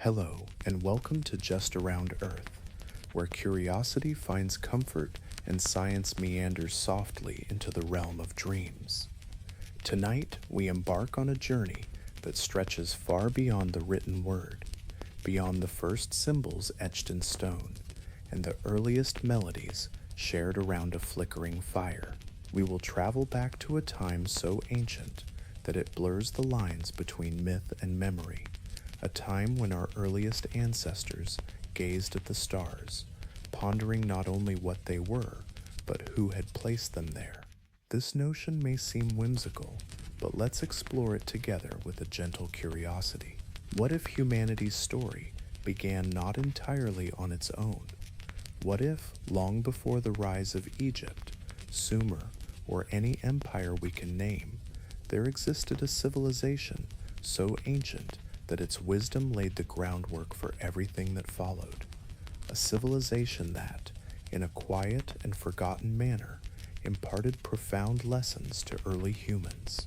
Hello, and welcome to Just Around Earth, where curiosity finds comfort and science meanders softly into the realm of dreams. Tonight, we embark on a journey that stretches far beyond the written word, beyond the first symbols etched in stone, and the earliest melodies shared around a flickering fire. We will travel back to a time so ancient that it blurs the lines between myth and memory, a time when our earliest ancestors gazed at the stars, pondering not only what they were, but who had placed them there. This notion may seem whimsical, but let's explore it together with a gentle curiosity. What if humanity's story began not entirely on its own? What if, long before the rise of Egypt, Sumer, or any empire we can name, there existed a civilization so ancient that its wisdom laid the groundwork for everything that followed? A civilization that, in a quiet and forgotten manner, imparted profound lessons to early humans.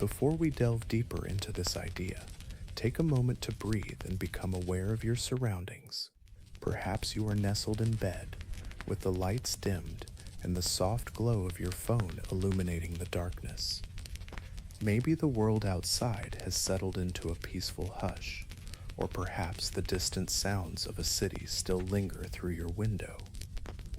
Before we delve deeper into this idea, take a moment to breathe and become aware of your surroundings. Perhaps you are nestled in bed, with the lights dimmed and the soft glow of your phone illuminating the darkness. Maybe the world outside has settled into a peaceful hush, or perhaps the distant sounds of a city still linger through your window.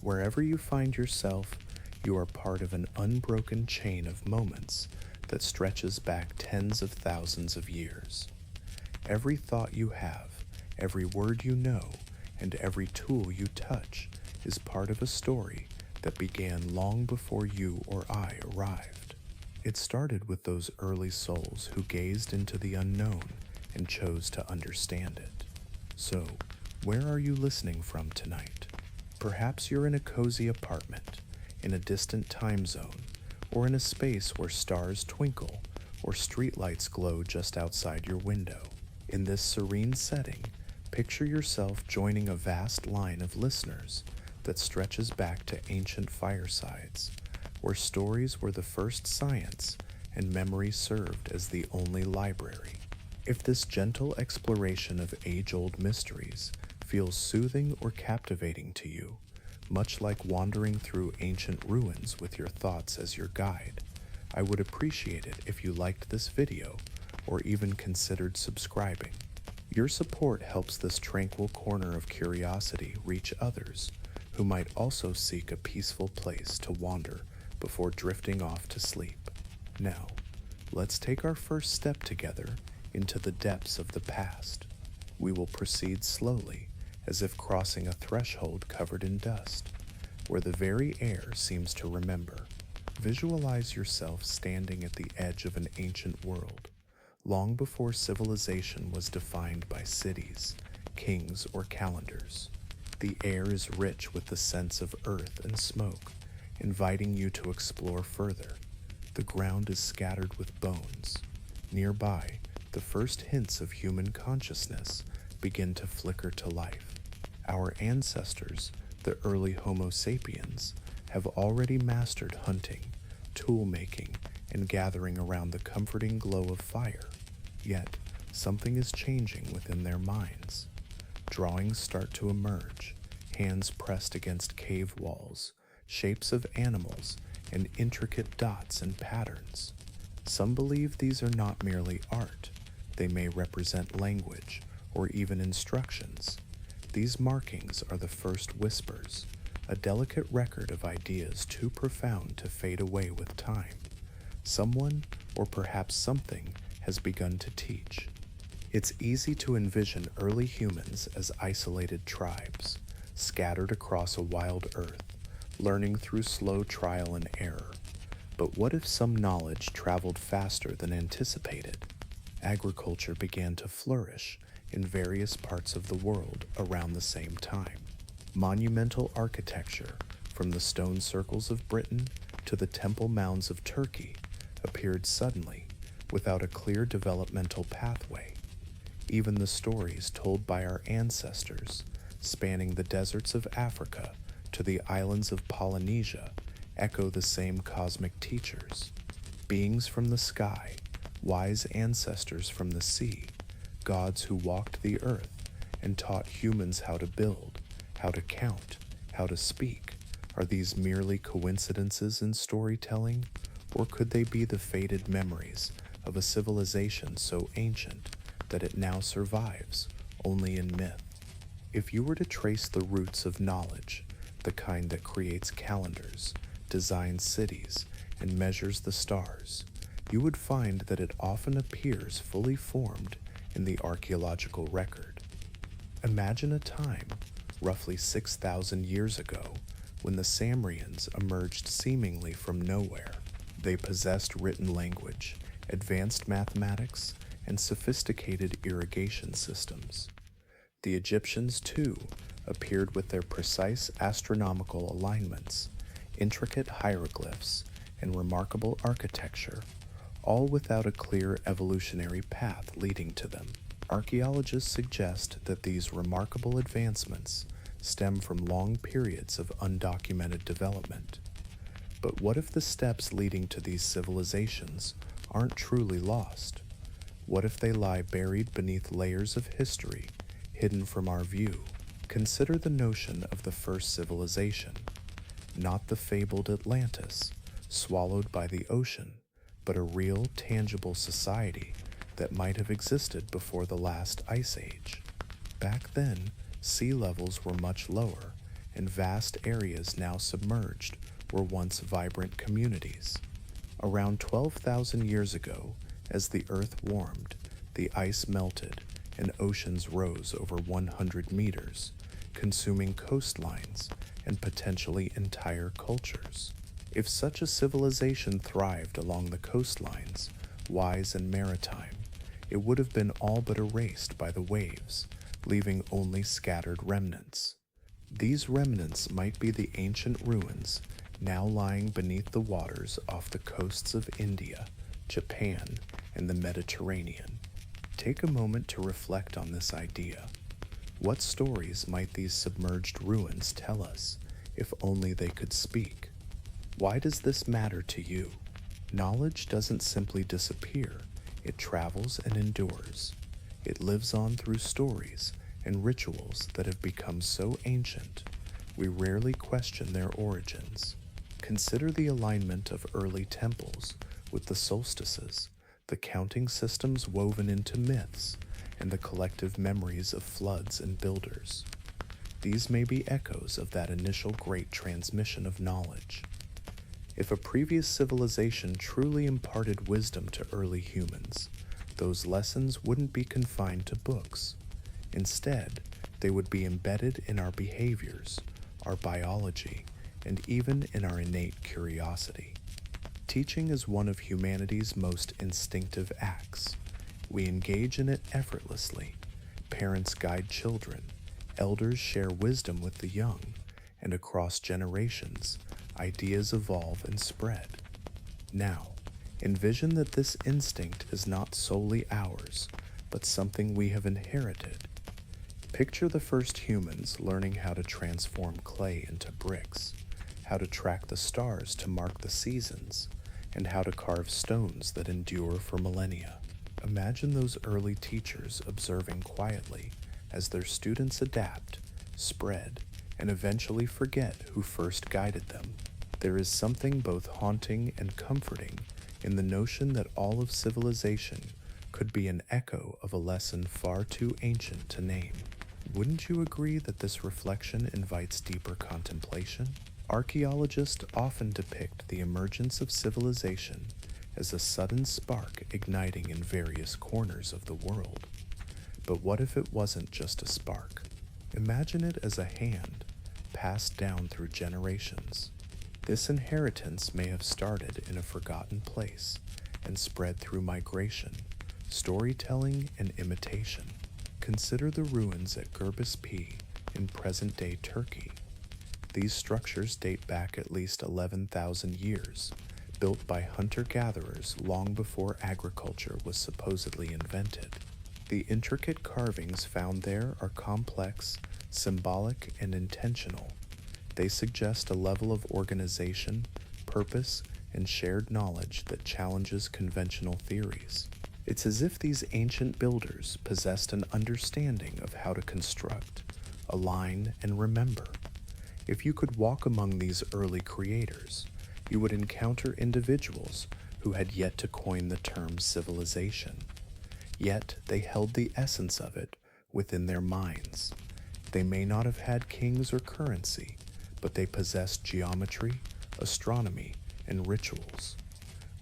Wherever you find yourself, you are part of an unbroken chain of moments that stretches back tens of thousands of years. Every thought you have, every word you know, and every tool you touch is part of a story that began long before you or I arrived. It started with those early souls who gazed into the unknown and chose to understand it. So, where are you listening from tonight? Perhaps you're in a cozy apartment, in a distant time zone, or in a space where stars twinkle or streetlights glow just outside your window. In this serene setting, picture yourself joining a vast line of listeners that stretches back to ancient firesides, where stories were the first science and memory served as the only library. If this gentle exploration of age-old mysteries feels soothing or captivating to you, much like wandering through ancient ruins with your thoughts as your guide, I would appreciate it if you liked this video or even considered subscribing. Your support helps this tranquil corner of curiosity reach others who might also seek a peaceful place to wander before drifting off to sleep. Now, let's take our first step together into the depths of the past. We will proceed slowly, as if crossing a threshold covered in dust, where the very air seems to remember. Visualize yourself standing at the edge of an ancient world, long before civilization was defined by cities, kings, or calendars. The air is rich with the scents of earth and smoke, inviting you to explore further. The ground is scattered with bones. Nearby, the first hints of human consciousness begin to flicker to life. Our ancestors, the early Homo sapiens, have already mastered hunting, tool making, and gathering around the comforting glow of fire. Yet, something is changing within their minds. Drawings start to emerge, hands pressed against cave walls, shapes of animals, and intricate dots and patterns. Some believe these are not merely art. They may represent language or even instructions. These markings are the first whispers, a delicate record of ideas too profound to fade away with time. Someone, or perhaps something, has begun to teach. It's easy to envision early humans as isolated tribes, scattered across a wild earth, learning through slow trial and error. But what if some knowledge traveled faster than anticipated? Agriculture began to flourish in various parts of the world around the same time. Monumental architecture, from the stone circles of Britain to the temple mounds of Turkey, appeared suddenly, without a clear developmental pathway. Even the stories told by our ancestors, spanning the deserts of Africa to the islands of Polynesia, echo the same cosmic teachers. Beings from the sky, wise ancestors from the sea, gods who walked the earth, and taught humans how to build, how to count, how to speak? Are these merely coincidences in storytelling, or could they be the faded memories of a civilization so ancient that it now survives only in myth? If you were to trace the roots of knowledge, the kind that creates calendars, designs cities, and measures the stars, you would find that it often appears fully formed in the archaeological record. Imagine a time, roughly 6,000 years ago, when the Samrians emerged seemingly from nowhere. They possessed written language, advanced mathematics, and sophisticated irrigation systems. The Egyptians, too, appeared with their precise astronomical alignments, intricate hieroglyphs, and remarkable architecture, all without a clear evolutionary path leading to them. Archaeologists suggest that these remarkable advancements stem from long periods of undocumented development. But what if the steps leading to these civilizations aren't truly lost? What if they lie buried beneath layers of history, hidden from our view? Consider the notion of the first civilization, not the fabled Atlantis, swallowed by the ocean, but a real, tangible society that might have existed before the last ice age. Back then, sea levels were much lower, and vast areas now submerged were once vibrant communities. Around 12,000 years ago, as the Earth warmed, the ice melted, and oceans rose over 100 meters, consuming coastlines and potentially entire cultures. If such a civilization thrived along the coastlines, wise and maritime, it would have been all but erased by the waves, leaving only scattered remnants. These remnants might be the ancient ruins now lying beneath the waters off the coasts of India, Japan, and the Mediterranean. Take a moment to reflect on this idea. What stories might these submerged ruins tell us, if only they could speak? Why does this matter to you? Knowledge doesn't simply disappear, it travels and endures. It lives on through stories and rituals that have become so ancient, we rarely question their origins. Consider the alignment of early temples with the solstices, the counting systems woven into myths, and the collective memories of floods and builders. These may be echoes of that initial great transmission of knowledge. If a previous civilization truly imparted wisdom to early humans, those lessons wouldn't be confined to books. Instead, they would be embedded in our behaviors, our biology, and even in our innate curiosity. Teaching is one of humanity's most instinctive acts. We engage in it effortlessly. Parents guide children, elders share wisdom with the young, and across generations, ideas evolve and spread. Now, envision that this instinct is not solely ours, but something we have inherited. Picture the first humans learning how to transform clay into bricks, how to track the stars to mark the seasons, and how to carve stones that endure for millennia. Imagine those early teachers observing quietly as their students adapt, spread, and eventually forget who first guided them. There is something both haunting and comforting in the notion that all of civilization could be an echo of a lesson far too ancient to name. Wouldn't you agree that this reflection invites deeper contemplation? Archaeologists often depict the emergence of civilization as a sudden spark igniting in various corners of the world. But what if it wasn't just a spark? Imagine it as a hand passed down through generations. This inheritance may have started in a forgotten place and spread through migration, storytelling, and imitation. Consider the ruins at Gürbüz P in present-day Turkey. These structures date back at least 11,000 years, built by hunter-gatherers long before agriculture was supposedly invented. The intricate carvings found there are complex, symbolic, and intentional. They suggest a level of organization, purpose, and shared knowledge that challenges conventional theories. It's as if these ancient builders possessed an understanding of how to construct, align, and remember. If you could walk among these early creators, you would encounter individuals who had yet to coin the term civilization. Yet they held the essence of it within their minds. They may not have had kings or currency, but they possessed geometry, astronomy, and rituals.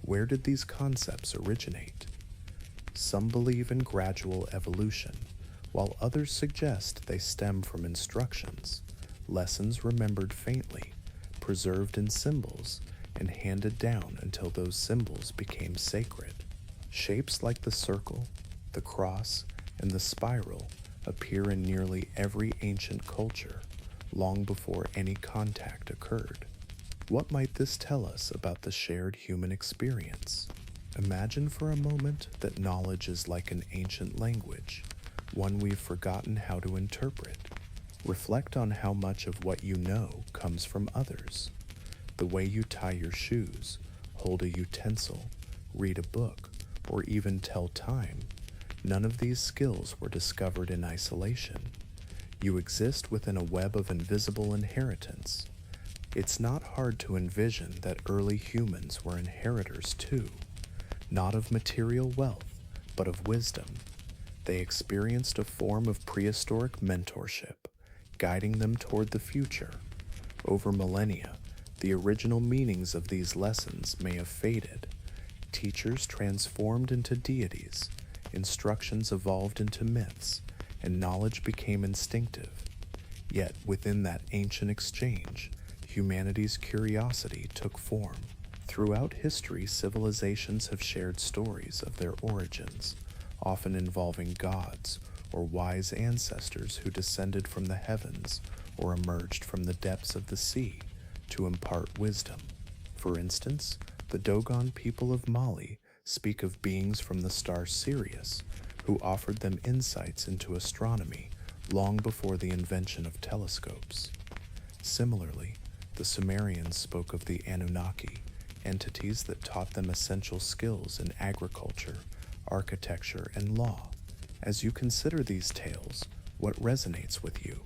Where did these concepts originate? Some believe in gradual evolution, while others suggest they stem from instructions, lessons remembered faintly, preserved in symbols, and handed down until those symbols became sacred. Shapes like the circle, the cross, and the spiral appear in nearly every ancient culture, long before any contact occurred. What might this tell us about the shared human experience? Imagine for a moment that knowledge is like an ancient language, one we've forgotten how to interpret. Reflect on how much of what you know comes from others. The way you tie your shoes, hold a utensil, read a book, or even tell time. None of these skills were discovered in isolation. You exist within a web of invisible inheritance. It's not hard to envision that early humans were inheritors too, not of material wealth, but of wisdom. They experienced a form of prehistoric mentorship, guiding them toward the future. Over millennia, the original meanings of these lessons may have faded. Teachers transformed into deities, instructions evolved into myths, and knowledge became instinctive. Yet within that ancient exchange, humanity's curiosity took form. Throughout history, civilizations have shared stories of their origins, often involving gods or wise ancestors who descended from the heavens or emerged from the depths of the sea to impart wisdom. For instance, the Dogon people of Mali speak of beings from the star Sirius who offered them insights into astronomy long before the invention of telescopes. Similarly, the Sumerians spoke of the Anunnaki, entities that taught them essential skills in agriculture, architecture, and law. As you consider these tales, what resonates with you?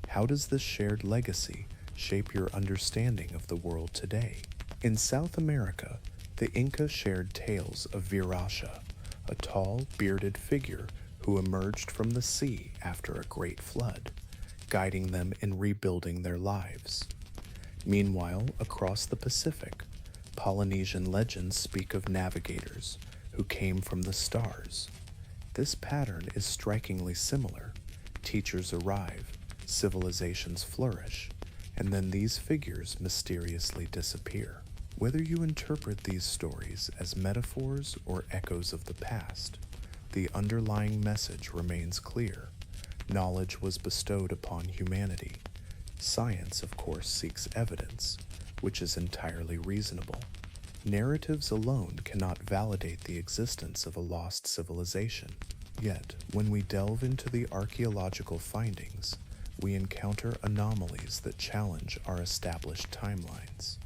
How does this shared legacy shape your understanding of the world today? In South America, the Inca shared tales of Virasha, a tall, bearded figure who emerged from the sea after a great flood, guiding them in rebuilding their lives. Meanwhile, across the Pacific, Polynesian legends speak of navigators who came from the stars. This pattern is strikingly similar. Teachers arrive, civilizations flourish, and then these figures mysteriously disappear. Whether you interpret these stories as metaphors or echoes of the past, the underlying message remains clear. Knowledge was bestowed upon humanity. Science, of course, seeks evidence, which is entirely reasonable. Narratives alone cannot validate the existence of a lost civilization. Yet, when we delve into the archaeological findings, we encounter anomalies that challenge our established timelines.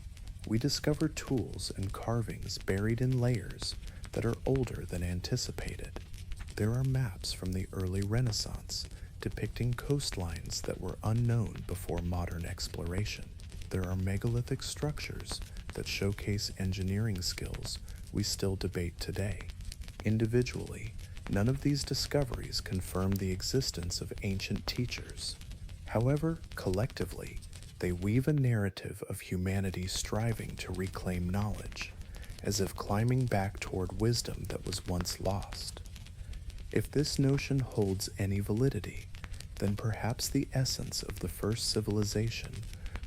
We discover tools and carvings buried in layers that are older than anticipated. There are maps from the early Renaissance depicting coastlines that were unknown before modern exploration. There are megalithic structures that showcase engineering skills we still debate today. Individually, none of these discoveries confirm the existence of ancient teachers. However, collectively, they weave a narrative of humanity striving to reclaim knowledge, as if climbing back toward wisdom that was once lost. If this notion holds any validity, then perhaps the essence of the first civilization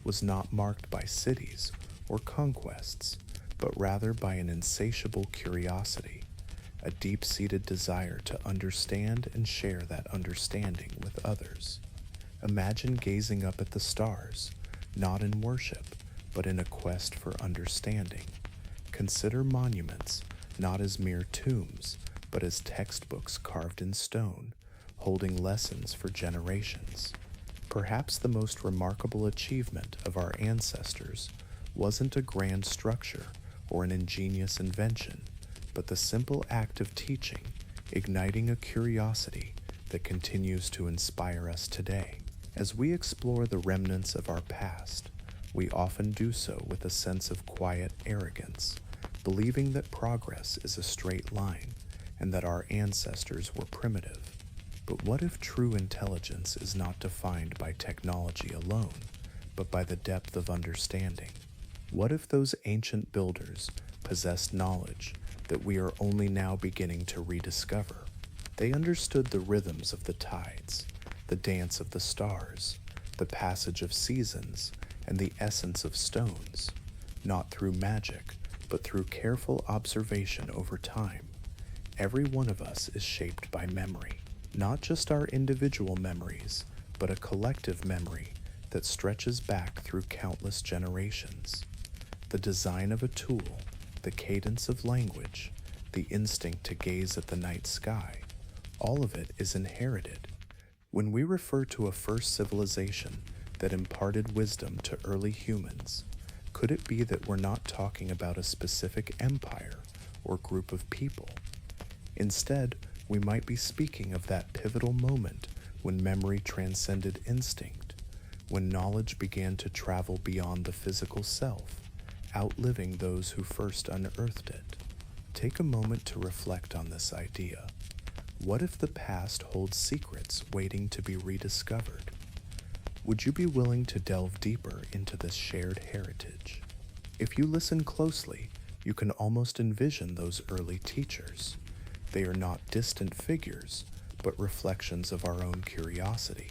was not marked by cities or conquests, but rather by an insatiable curiosity, a deep-seated desire to understand and share that understanding with others. Imagine gazing up at the stars, not in worship, but in a quest for understanding. Consider monuments not as mere tombs, but as textbooks carved in stone, holding lessons for generations. Perhaps the most remarkable achievement of our ancestors wasn't a grand structure or an ingenious invention, but the simple act of teaching, igniting a curiosity that continues to inspire us today. As we explore the remnants of our past, we often do so with a sense of quiet arrogance, believing that progress is a straight line and that our ancestors were primitive. But what if true intelligence is not defined by technology alone, but by the depth of understanding? What if those ancient builders possessed knowledge that we are only now beginning to rediscover? They understood the rhythms of the tides, the dance of the stars, the passage of seasons, and the essence of stones, not through magic, but through careful observation over time. Every one of us is shaped by memory, not just our individual memories, but a collective memory that stretches back through countless generations. The design of a tool, the cadence of language, the instinct to gaze at the night sky, all of it is inherited. When we refer to a first civilization that imparted wisdom to early humans, could it be that we're not talking about a specific empire or group of people? Instead, we might be speaking of that pivotal moment when memory transcended instinct, when knowledge began to travel beyond the physical self, outliving those who first unearthed it. Take a moment to reflect on this idea. What if the past holds secrets waiting to be rediscovered? Would you be willing to delve deeper into this shared heritage? If you listen closely, you can almost envision those early teachers. They are not distant figures, but reflections of our own curiosity.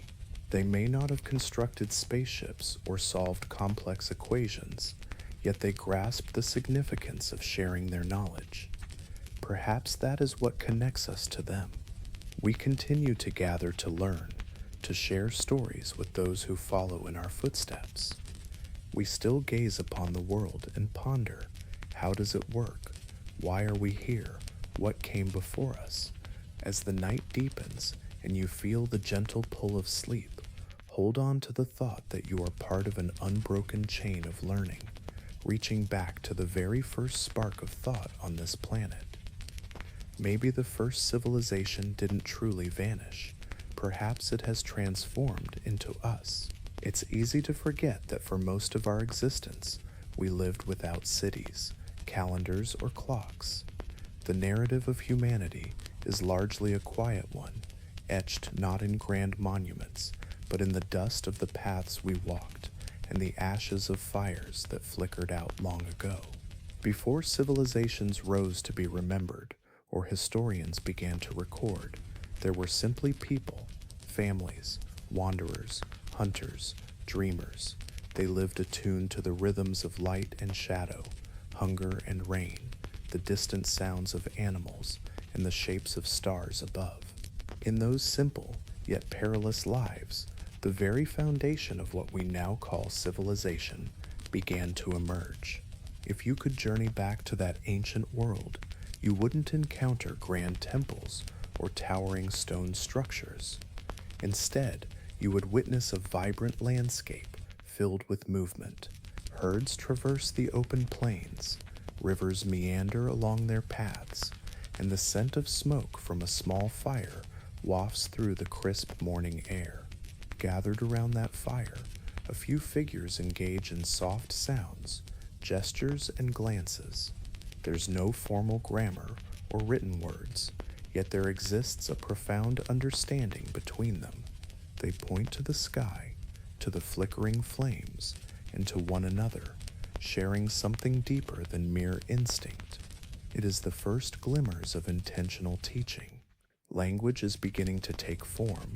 They may not have constructed spaceships or solved complex equations, yet they grasped the significance of sharing their knowledge. Perhaps that is what connects us to them. We continue to gather to learn, to share stories with those who follow in our footsteps. We still gaze upon the world and ponder, how does it work? Why are we here? What came before us? As the night deepens and you feel the gentle pull of sleep, hold on to the thought that you are part of an unbroken chain of learning, reaching back to the very first spark of thought on this planet. Maybe the first civilization didn't truly vanish. Perhaps it has transformed into us. It's easy to forget that for most of our existence, we lived without cities, calendars, or clocks. The narrative of humanity is largely a quiet one, etched not in grand monuments, but in the dust of the paths we walked and the ashes of fires that flickered out long ago. Before civilizations rose to be remembered, or historians began to record, there were simply people, families, wanderers, hunters, dreamers. They lived attuned to the rhythms of light and shadow, hunger and rain, the distant sounds of animals, and the shapes of stars above. In those simple, yet perilous lives, the very foundation of what we now call civilization began to emerge. If you could journey back to that ancient world, you wouldn't encounter grand temples or towering stone structures. Instead, you would witness a vibrant landscape filled with movement. Herds traverse the open plains, rivers meander along their paths, and the scent of smoke from a small fire wafts through the crisp morning air. Gathered around that fire, a few figures engage in soft sounds, gestures, and glances. There's no formal grammar or written words, yet there exists a profound understanding between them. They point to the sky, to the flickering flames, and to one another, sharing something deeper than mere instinct. It is the first glimmers of intentional teaching. Language is beginning to take form,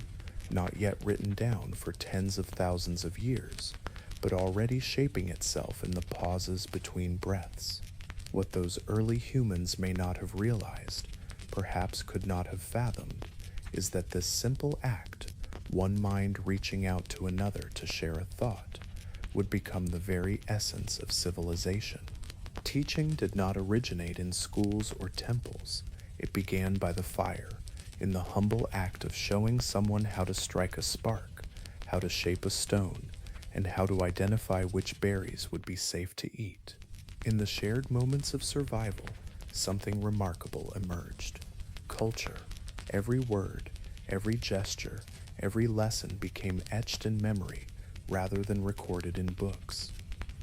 not yet written down for tens of thousands of years, but already shaping itself in the pauses between breaths. What those early humans may not have realized, perhaps could not have fathomed, is that this simple act, one mind reaching out to another to share a thought, would become the very essence of civilization. Teaching did not originate in schools or temples. It began by the fire, in the humble act of showing someone how to strike a spark, how to shape a stone, and how to identify which berries would be safe to eat. In the shared moments of survival, something remarkable emerged. Culture. Every word, every gesture, every lesson became etched in memory rather than recorded in books.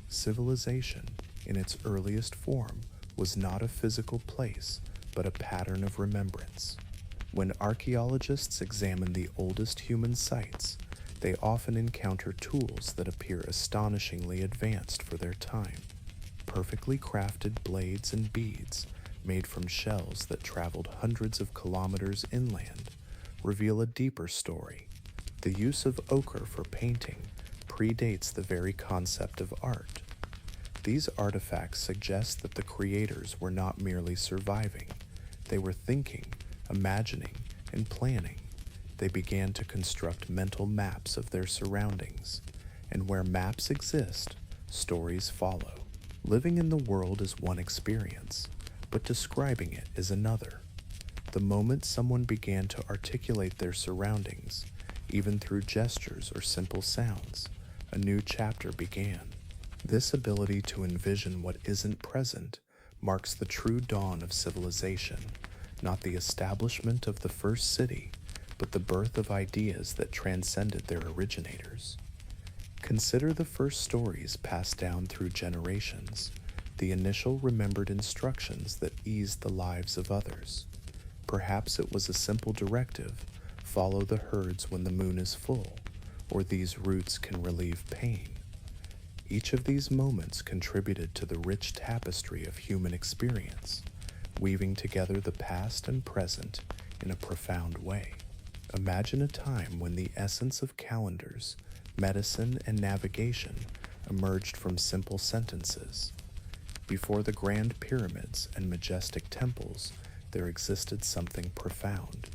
Civilization, in its earliest form, was not a physical place, but a pattern of remembrance. When archaeologists examine the oldest human sites, they often encounter tools that appear astonishingly advanced for their time. Perfectly crafted blades and beads, made from shells that traveled hundreds of kilometers inland, reveal a deeper story. The use of ochre for painting predates the very concept of art. These artifacts suggest that the creators were not merely surviving, they were thinking, imagining, and planning. They began to construct mental maps of their surroundings, and where maps exist, stories follow. Living in the world is one experience, but describing it is another. The moment someone began to articulate their surroundings, even through gestures or simple sounds, a new chapter began. This ability to envision what isn't present marks the true dawn of civilization, not the establishment of the first city, but the birth of ideas that transcended their originators. Consider the first stories passed down through generations, the initial remembered instructions that eased the lives of others. Perhaps it was a simple directive, follow the herds when the moon is full, or these roots can relieve pain. Each of these moments contributed to the rich tapestry of human experience, weaving together the past and present in a profound way. Imagine a time when the essence of calendars, medicine, and navigation emerged from simple sentences. Before the grand pyramids and majestic temples, there existed something profound: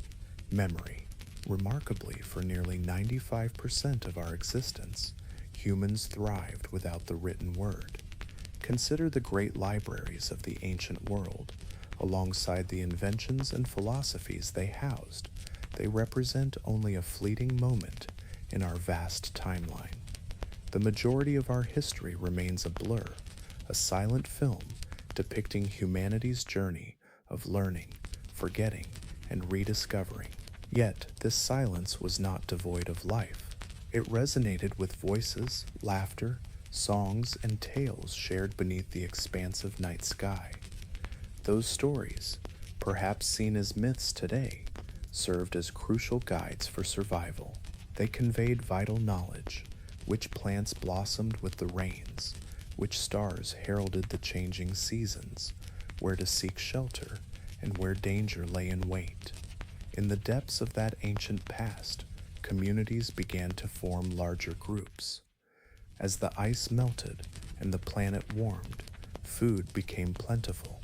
memory. Remarkably, for nearly 95% of our existence, humans thrived without the written word. Consider the great libraries of the ancient world. Alongside the inventions and philosophies they housed, they represent only a fleeting moment in our vast timeline. The majority of our history remains a blur, a silent film depicting humanity's journey of learning, forgetting, and rediscovering. Yet, this silence was not devoid of life. It resonated with voices, laughter, songs, and tales shared beneath the expansive night sky. Those stories, perhaps seen as myths today, served as crucial guides for survival. They conveyed vital knowledge: which plants blossomed with the rains, which stars heralded the changing seasons, where to seek shelter, and where danger lay in wait. In the depths of that ancient past, communities began to form larger groups. As the ice melted and the planet warmed, food became plentiful.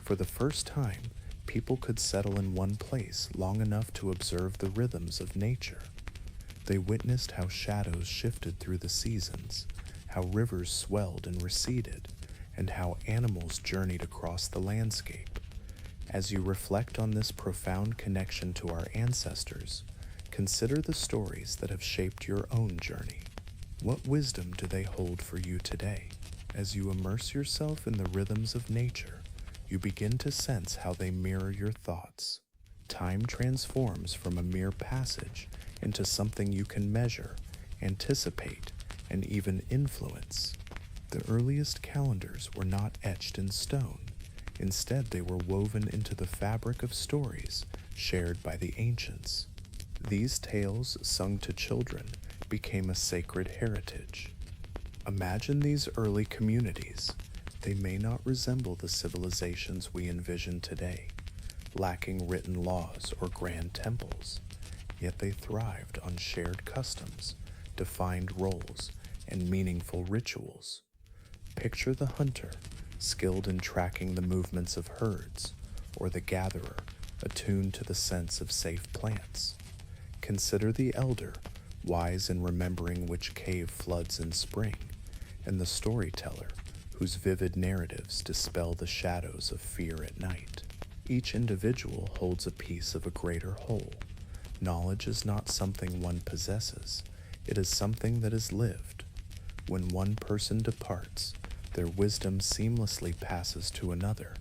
For the first time, people could settle in one place long enough to observe the rhythms of nature. They witnessed how shadows shifted through the seasons, how rivers swelled and receded, and how animals journeyed across the landscape. As you reflect on this profound connection to our ancestors, consider the stories that have shaped your own journey. What wisdom do they hold for you today? As you immerse yourself in the rhythms of nature, you begin to sense how they mirror your thoughts. Time transforms from a mere passage into something you can measure, anticipate, and even influence. The earliest calendars were not etched in stone. Instead, they were woven into the fabric of stories shared by the ancients. These tales, sung to children, became a sacred heritage. Imagine these early communities. They may not resemble the civilizations we envision today, lacking written laws or grand temples, yet they thrived on shared customs, defined roles, and meaningful rituals. Picture the hunter, skilled in tracking the movements of herds, or the gatherer, attuned to the sense of safe plants. Consider the elder, wise in remembering which cave floods in spring, and the storyteller, whose vivid narratives dispel the shadows of fear at night. Each individual holds a piece of a greater whole. Knowledge is not something one possesses, it is something that is lived. When one person departs, their wisdom seamlessly passes to another,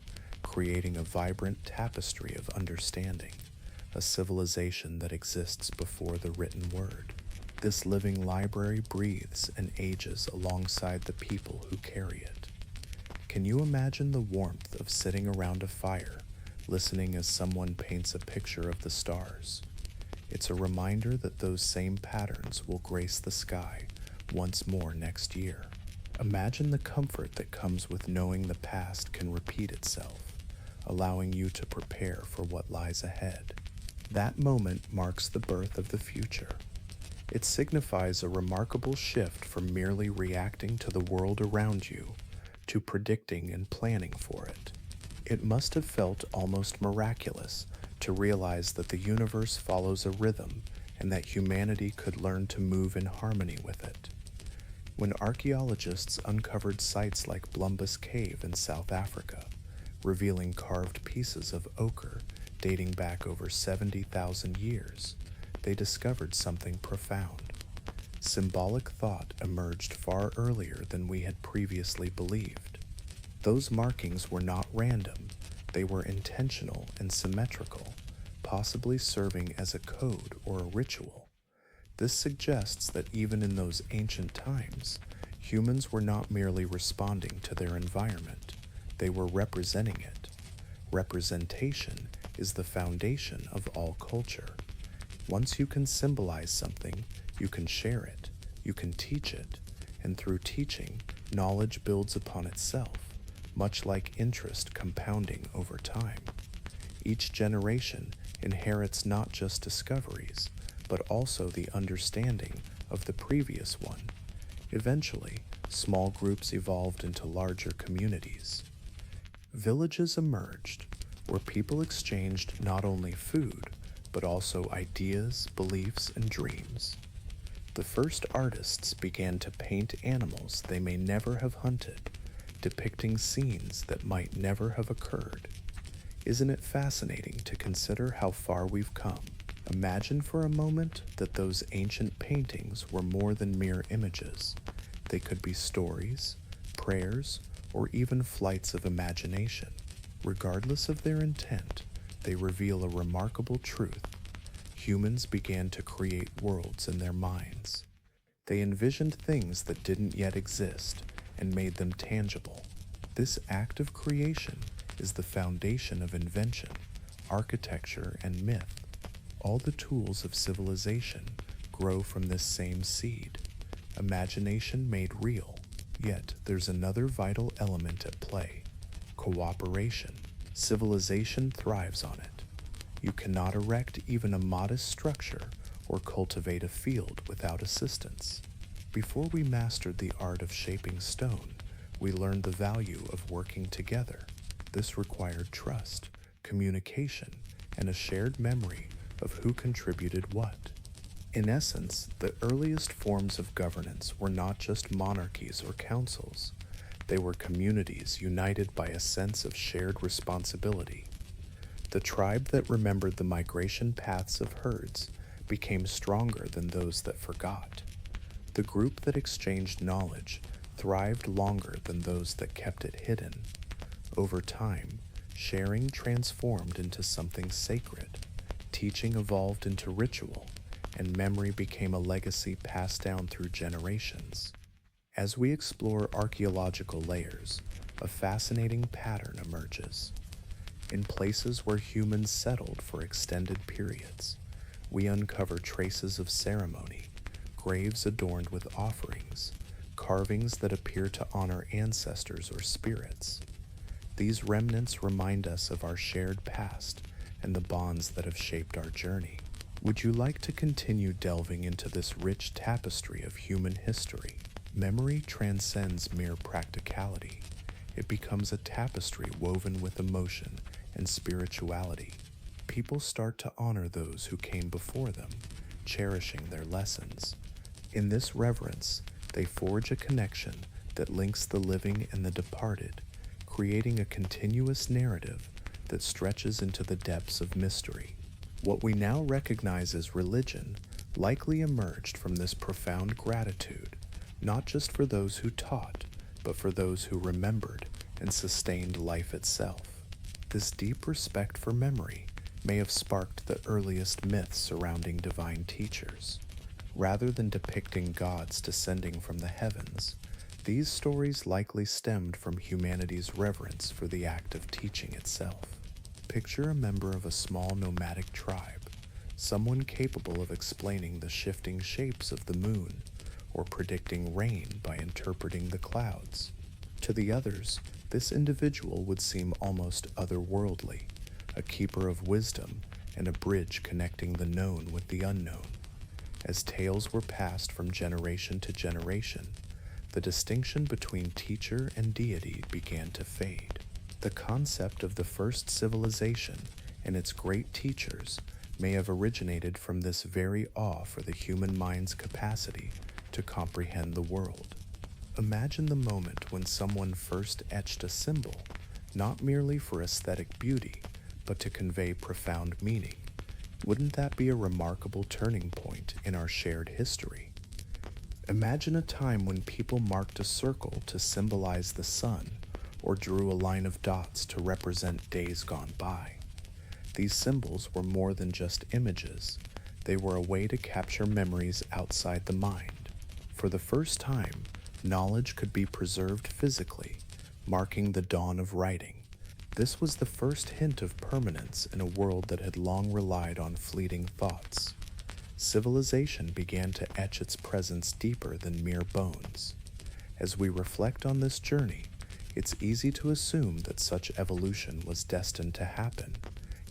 creating a vibrant tapestry of understanding, a civilization that exists before the written word. This living library breathes and ages alongside the people who carry it. Can you imagine the warmth of sitting around a fire, listening as someone paints a picture of the stars? It's a reminder that those same patterns will grace the sky once more next year. Imagine the comfort that comes with knowing the past can repeat itself, allowing you to prepare for what lies ahead. That moment marks the birth of the future. It signifies a remarkable shift from merely reacting to the world around you to predicting and planning for it. It must have felt almost miraculous to realize that the universe follows a rhythm and that humanity could learn to move in harmony with it. When archaeologists uncovered sites like Blumbus Cave in South Africa, revealing carved pieces of ochre dating back over 70,000 years, they discovered something profound. Symbolic thought emerged far earlier than we had previously believed. Those markings were not random, they were intentional and symmetrical, possibly serving as a code or a ritual. This suggests that even in those ancient times, humans were not merely responding to their environment, they were representing it. Representation is the foundation of all culture. Once you can symbolize something, you can share it, you can teach it, and through teaching, knowledge builds upon itself, much like interest compounding over time. Each generation inherits not just discoveries, but also the understanding of the previous one. Eventually, small groups evolved into larger communities. Villages emerged, where people exchanged not only food, but also ideas, beliefs, and dreams. The first artists began to paint animals they may never have hunted, depicting scenes that might never have occurred. Isn't it fascinating to consider how far we've come? Imagine for a moment that those ancient paintings were more than mere images. They could be stories, prayers, or even flights of imagination. Regardless of their intent, they reveal a remarkable truth. Humans began to create worlds in their minds. They envisioned things that didn't yet exist and made them tangible. This act of creation is the foundation of invention, architecture, and myth. All the tools of civilization grow from this same seed, imagination made real. Yet there's another vital element at play: cooperation. Civilization thrives on it. You cannot erect even a modest structure or cultivate a field without assistance. Before we mastered the art of shaping stone, we learned the value of working together. This required trust, communication, and a shared memory of who contributed what. In essence, the earliest forms of governance were not just monarchies or councils. They were communities united by a sense of shared responsibility. The tribe that remembered the migration paths of herds became stronger than those that forgot. The group that exchanged knowledge thrived longer than those that kept it hidden. Over time, sharing transformed into something sacred. Teaching evolved into ritual, and memory became a legacy passed down through generations. As we explore archaeological layers, a fascinating pattern emerges. In places where humans settled for extended periods, we uncover traces of ceremony, graves adorned with offerings, carvings that appear to honor ancestors or spirits. These remnants remind us of our shared past and the bonds that have shaped our journey. Would you like to continue delving into this rich tapestry of human history? Memory transcends mere practicality. It becomes a tapestry woven with emotion and spirituality. People start to honor those who came before them, cherishing their lessons. In this reverence, they forge a connection that links the living and the departed, creating a continuous narrative that stretches into the depths of mystery. What we now recognize as religion likely emerged from this profound gratitude, not just for those who taught, but for those who remembered and sustained life itself. This deep respect for memory may have sparked the earliest myths surrounding divine teachers. Rather than depicting gods descending from the heavens, these stories likely stemmed from humanity's reverence for the act of teaching itself. Picture a member of a small nomadic tribe, someone capable of explaining the shifting shapes of the moon or predicting rain by interpreting the clouds. To the others, this individual would seem almost otherworldly, a keeper of wisdom and a bridge connecting the known with the unknown. As tales were passed from generation to generation, the distinction between teacher and deity began to fade. The concept of the first civilization and its great teachers may have originated from this very awe for the human mind's capacity to comprehend the world. Imagine the moment when someone first etched a symbol, not merely for aesthetic beauty, but to convey profound meaning. Wouldn't that be a remarkable turning point in our shared history? Imagine a time when people marked a circle to symbolize the sun, or drew a line of dots to represent days gone by. These symbols were more than just images. They were a way to capture memories outside the mind. For the first time, knowledge could be preserved physically, marking the dawn of writing. This was the first hint of permanence in a world that had long relied on fleeting thoughts. Civilization began to etch its presence deeper than mere bones. As we reflect on this journey, it's easy to assume that such evolution was destined to happen,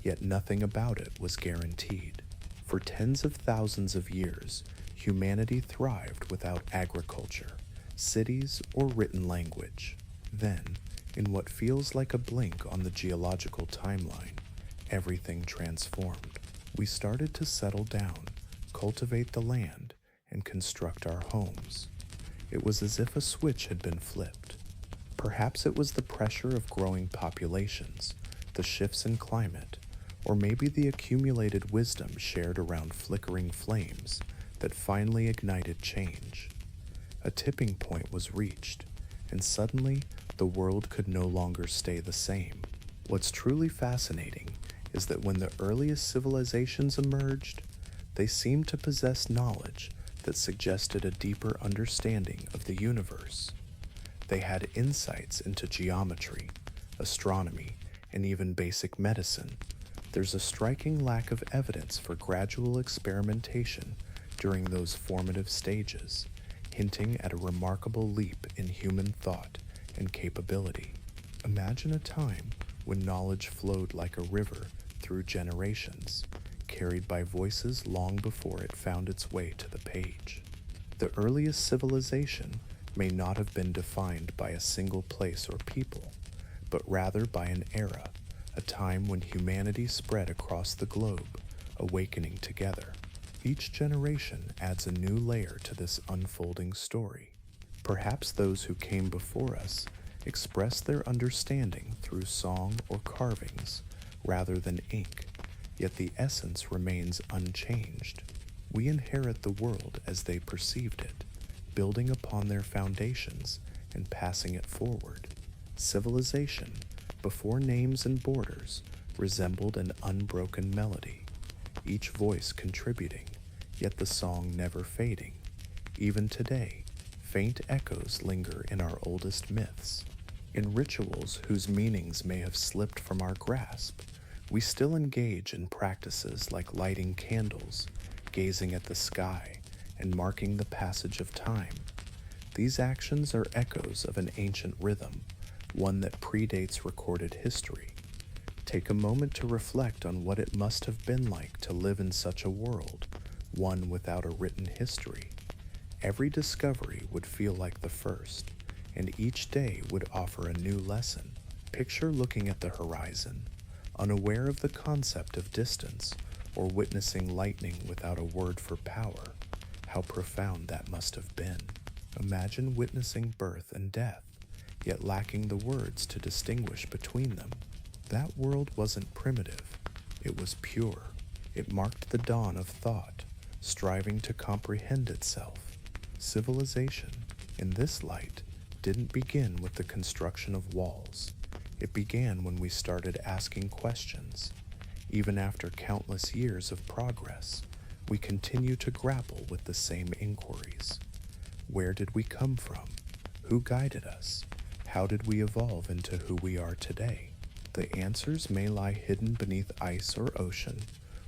yet nothing about it was guaranteed. For tens of thousands of years, humanity thrived without agriculture, cities, or written language. Then, in what feels like a blink on the geological timeline, everything transformed. We started to settle down, cultivate the land, and construct our homes. It was as if a switch had been flipped. Perhaps it was the pressure of growing populations, the shifts in climate, or maybe the accumulated wisdom shared around flickering flames that finally ignited change. A tipping point was reached, and suddenly the world could no longer stay the same. What's truly fascinating is that when the earliest civilizations emerged, they seemed to possess knowledge that suggested a deeper understanding of the universe. They had insights into geometry, astronomy, and even basic medicine. There's a striking lack of evidence for gradual experimentation during those formative stages, hinting at a remarkable leap in human thought and capability. Imagine a time when knowledge flowed like a river through generations, carried by voices long before it found its way to the page. The earliest civilization may not have been defined by a single place or people, but rather by an era, a time when humanity spread across the globe, awakening together. Each generation adds a new layer to this unfolding story. Perhaps those who came before us expressed their understanding through song or carvings rather than ink, yet the essence remains unchanged. We inherit the world as they perceived it, building upon their foundations and passing it forward. Civilization, before names and borders, resembled an unbroken melody, each voice contributing, yet the song never fading. Even today, faint echoes linger in our oldest myths. In rituals whose meanings may have slipped from our grasp, we still engage in practices like lighting candles, gazing at the sky, and marking the passage of time. These actions are echoes of an ancient rhythm, one that predates recorded history. Take a moment to reflect on what it must have been like to live in such a world, one without a written history. Every discovery would feel like the first, and each day would offer a new lesson. Picture looking at the horizon, unaware of the concept of distance, or witnessing lightning without a word for power. How profound that must have been. Imagine witnessing birth and death, yet lacking the words to distinguish between them. That world wasn't primitive. It was pure. It marked the dawn of thought, striving to comprehend itself. Civilization, in this light, didn't begin with the construction of walls. It began when we started asking questions. Even after countless years of progress, we continue to grapple with the same inquiries. Where did we come from? Who guided us? How did we evolve into who we are today? The answers may lie hidden beneath ice or ocean,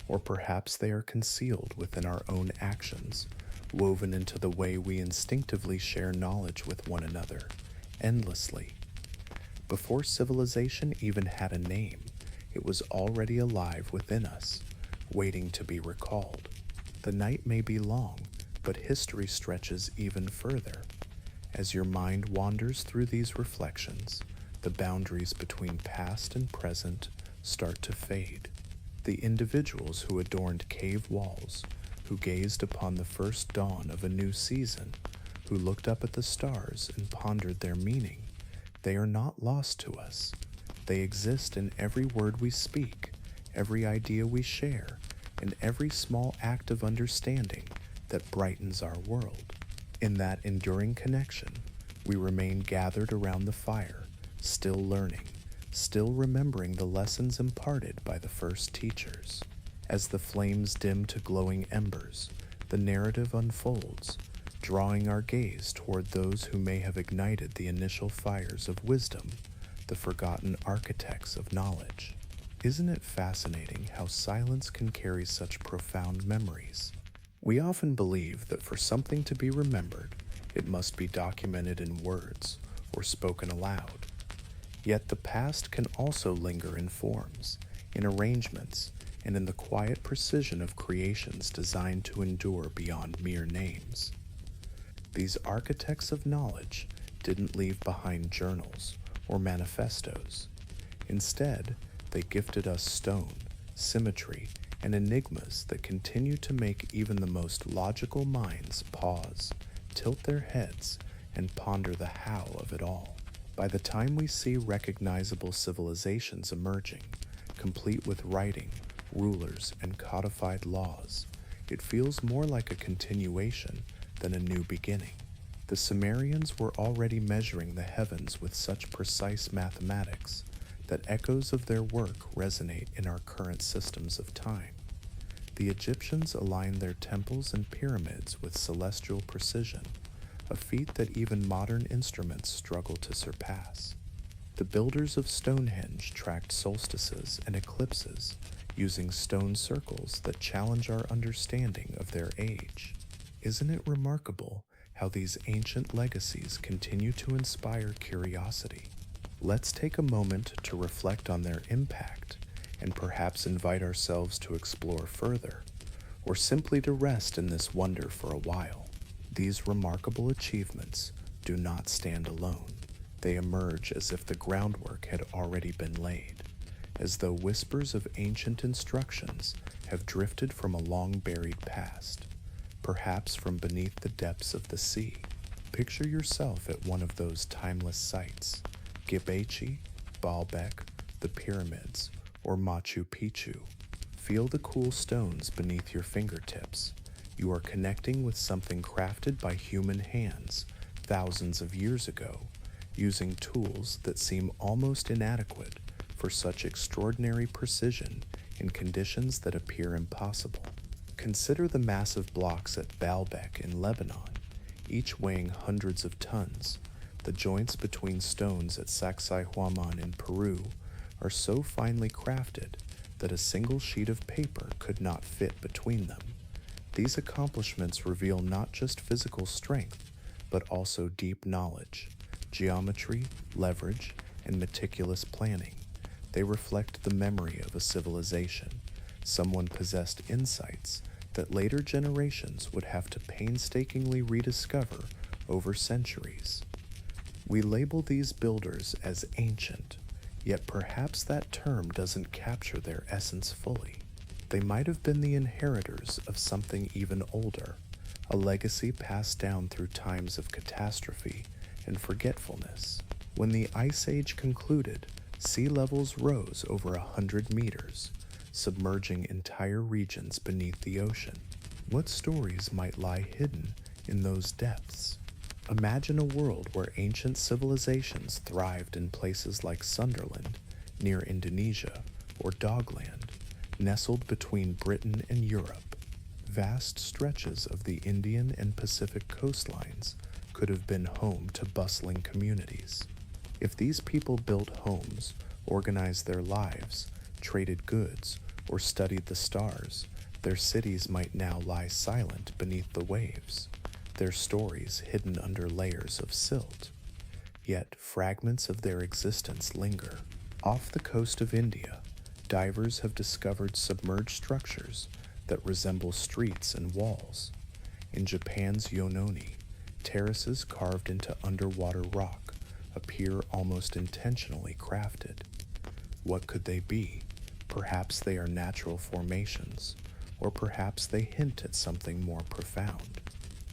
or perhaps they are concealed within our own actions, woven into the way we instinctively share knowledge with one another, endlessly. Before civilization even had a name, it was already alive within us, waiting to be recalled. The night may be long, but history stretches even further. As your mind wanders through these reflections, the boundaries between past and present start to fade. The individuals who adorned cave walls, who gazed upon the first dawn of a new season, who looked up at the stars and pondered their meaning, they are not lost to us. They exist in every word we speak, every idea we share, and every small act of understanding that brightens our world. In that enduring connection, we remain gathered around the fire, still learning, still remembering the lessons imparted by the first teachers. As the flames dim to glowing embers, the narrative unfolds, drawing our gaze toward those who may have ignited the initial fires of wisdom, the forgotten architects of knowledge. Isn't it fascinating how silence can carry such profound memories? We often believe that for something to be remembered, it must be documented in words or spoken aloud. Yet the past can also linger in forms, in arrangements, and in the quiet precision of creations designed to endure beyond mere names. These architects of knowledge didn't leave behind journals or manifestos. Instead, they gifted us stone, symmetry, and enigmas that continue to make even the most logical minds pause, tilt their heads, and ponder the how of it all. By the time we see recognizable civilizations emerging, complete with writing, rulers, and codified laws, it feels more like a continuation than a new beginning. The Sumerians were already measuring the heavens with such precise mathematics that echoes of their work resonate in our current systems of time. The Egyptians aligned their temples and pyramids with celestial precision, a feat that even modern instruments struggle to surpass. The builders of Stonehenge tracked solstices and eclipses using stone circles that challenge our understanding of their age. Isn't it remarkable how these ancient legacies continue to inspire curiosity? Let's take a moment to reflect on their impact and perhaps invite ourselves to explore further, or simply to rest in this wonder for a while. These remarkable achievements do not stand alone. They emerge as if the groundwork had already been laid, as though whispers of ancient instructions have drifted from a long-buried past, perhaps from beneath the depths of the sea. Picture yourself at one of those timeless sites, Gibechi, Baalbek, the pyramids, or Machu Picchu. Feel the cool stones beneath your fingertips. You are connecting with something crafted by human hands thousands of years ago, using tools that seem almost inadequate for such extraordinary precision in conditions that appear impossible. Consider the massive blocks at Baalbek in Lebanon, each weighing hundreds of tons. The joints between stones at Sacsayhuaman in Peru are so finely crafted that a single sheet of paper could not fit between them. These accomplishments reveal not just physical strength, but also deep knowledge, geometry, leverage, and meticulous planning. They reflect the memory of a civilization. Someone possessed insights that later generations would have to painstakingly rediscover over centuries. We label these builders as ancient, yet perhaps that term doesn't capture their essence fully. They might have been the inheritors of something even older, a legacy passed down through times of catastrophe and forgetfulness. When the Ice Age concluded, sea levels rose over 100 meters, submerging entire regions beneath the ocean. What stories might lie hidden in those depths? Imagine a world where ancient civilizations thrived in places like Sunderland, near Indonesia, or Dogland, nestled between Britain and Europe. Vast stretches of the Indian and Pacific coastlines could have been home to bustling communities. If these people built homes, organized their lives, traded goods, or studied the stars, their cities might now lie silent beneath the waves, their stories hidden under layers of silt. Yet fragments of their existence linger. Off the coast of India, divers have discovered submerged structures that resemble streets and walls. In Japan's Yononi, terraces carved into underwater rock appear almost intentionally crafted. What could they be? Perhaps they are natural formations, or perhaps they hint at something more profound.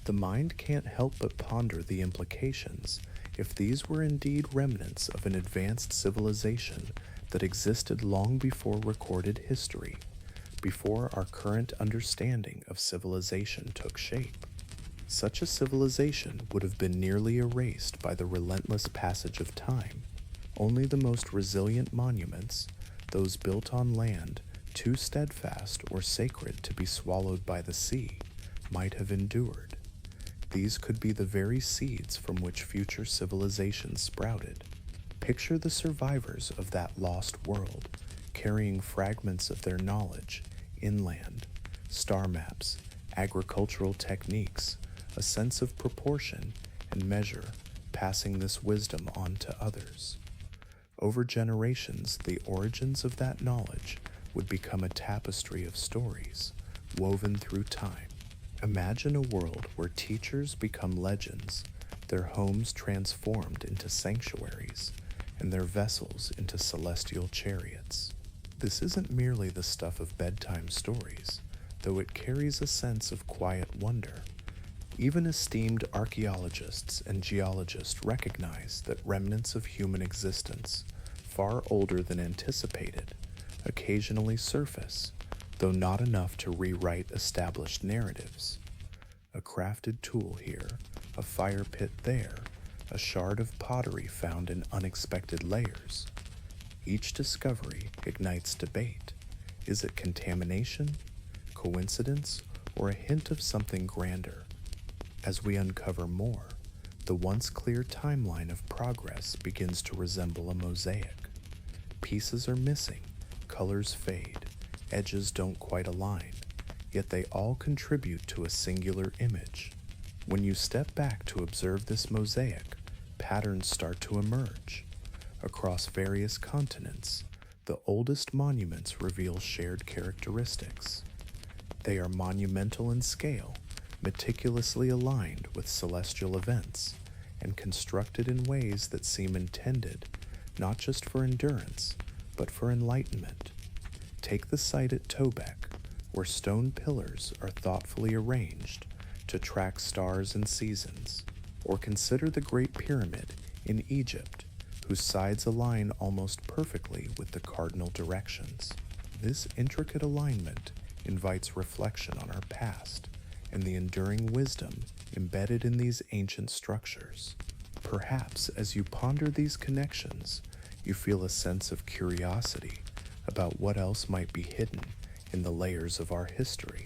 The mind can't help but ponder the implications if these were indeed remnants of an advanced civilization that existed long before recorded history, before our current understanding of civilization took shape. Such a civilization would have been nearly erased by the relentless passage of time. Only the most resilient monuments, those built on land too steadfast or sacred to be swallowed by the sea, might have endured. These could be the very seeds from which future civilizations sprouted. Picture the survivors of that lost world, carrying fragments of their knowledge inland, star maps, agricultural techniques, a sense of proportion and measure, passing this wisdom on to others. Over generations, the origins of that knowledge would become a tapestry of stories, woven through time. Imagine a world where teachers become legends, their homes transformed into sanctuaries, and their vessels into celestial chariots. This isn't merely the stuff of bedtime stories, though it carries a sense of quiet wonder. Even esteemed archaeologists and geologists recognize that remnants of human existence, far older than anticipated, occasionally surface, though not enough to rewrite established narratives. A crafted tool here, a fire pit there, a shard of pottery found in unexpected layers. Each discovery ignites debate. Is it contamination, coincidence, or a hint of something grander? As we uncover more, the once clear timeline of progress begins to resemble a mosaic. Pieces are missing, colors fade, edges don't quite align, yet they all contribute to a singular image. When you step back to observe this mosaic, patterns start to emerge. Across various continents, the oldest monuments reveal shared characteristics. They are monumental in scale, meticulously aligned with celestial events, and constructed in ways that seem intended not just for endurance, but for enlightenment. Take the site at Tobek, where stone pillars are thoughtfully arranged to track stars and seasons, or consider the Great Pyramid in Egypt, whose sides align almost perfectly with the cardinal directions. This intricate alignment invites reflection on our past and the enduring wisdom embedded in these ancient structures. Perhaps as you ponder these connections, you feel a sense of curiosity about what else might be hidden in the layers of our history.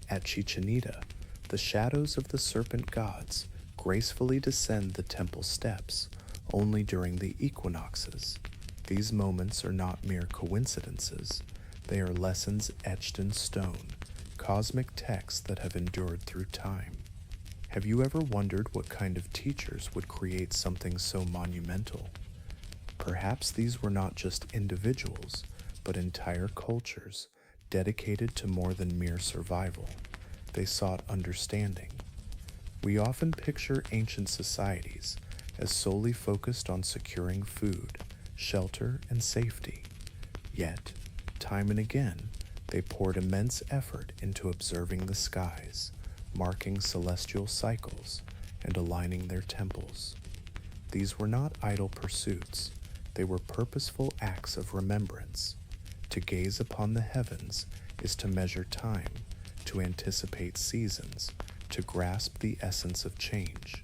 At Chichen Itza, the shadows of the serpent gods gracefully descend the temple steps only during the equinoxes. These moments are not mere coincidences, they are lessons etched in stone, cosmic texts that have endured through time. Have you ever wondered what kind of teachers would create something so monumental? Perhaps these were not just individuals, but entire cultures dedicated to more than mere survival. They sought understanding. We often picture ancient societies as solely focused on securing food, shelter, and safety. Yet, time and again, they poured immense effort into observing the skies, marking celestial cycles, and aligning their temples. These were not idle pursuits, they were purposeful acts of remembrance. To gaze upon the heavens is to measure time, to anticipate seasons, to grasp the essence of change.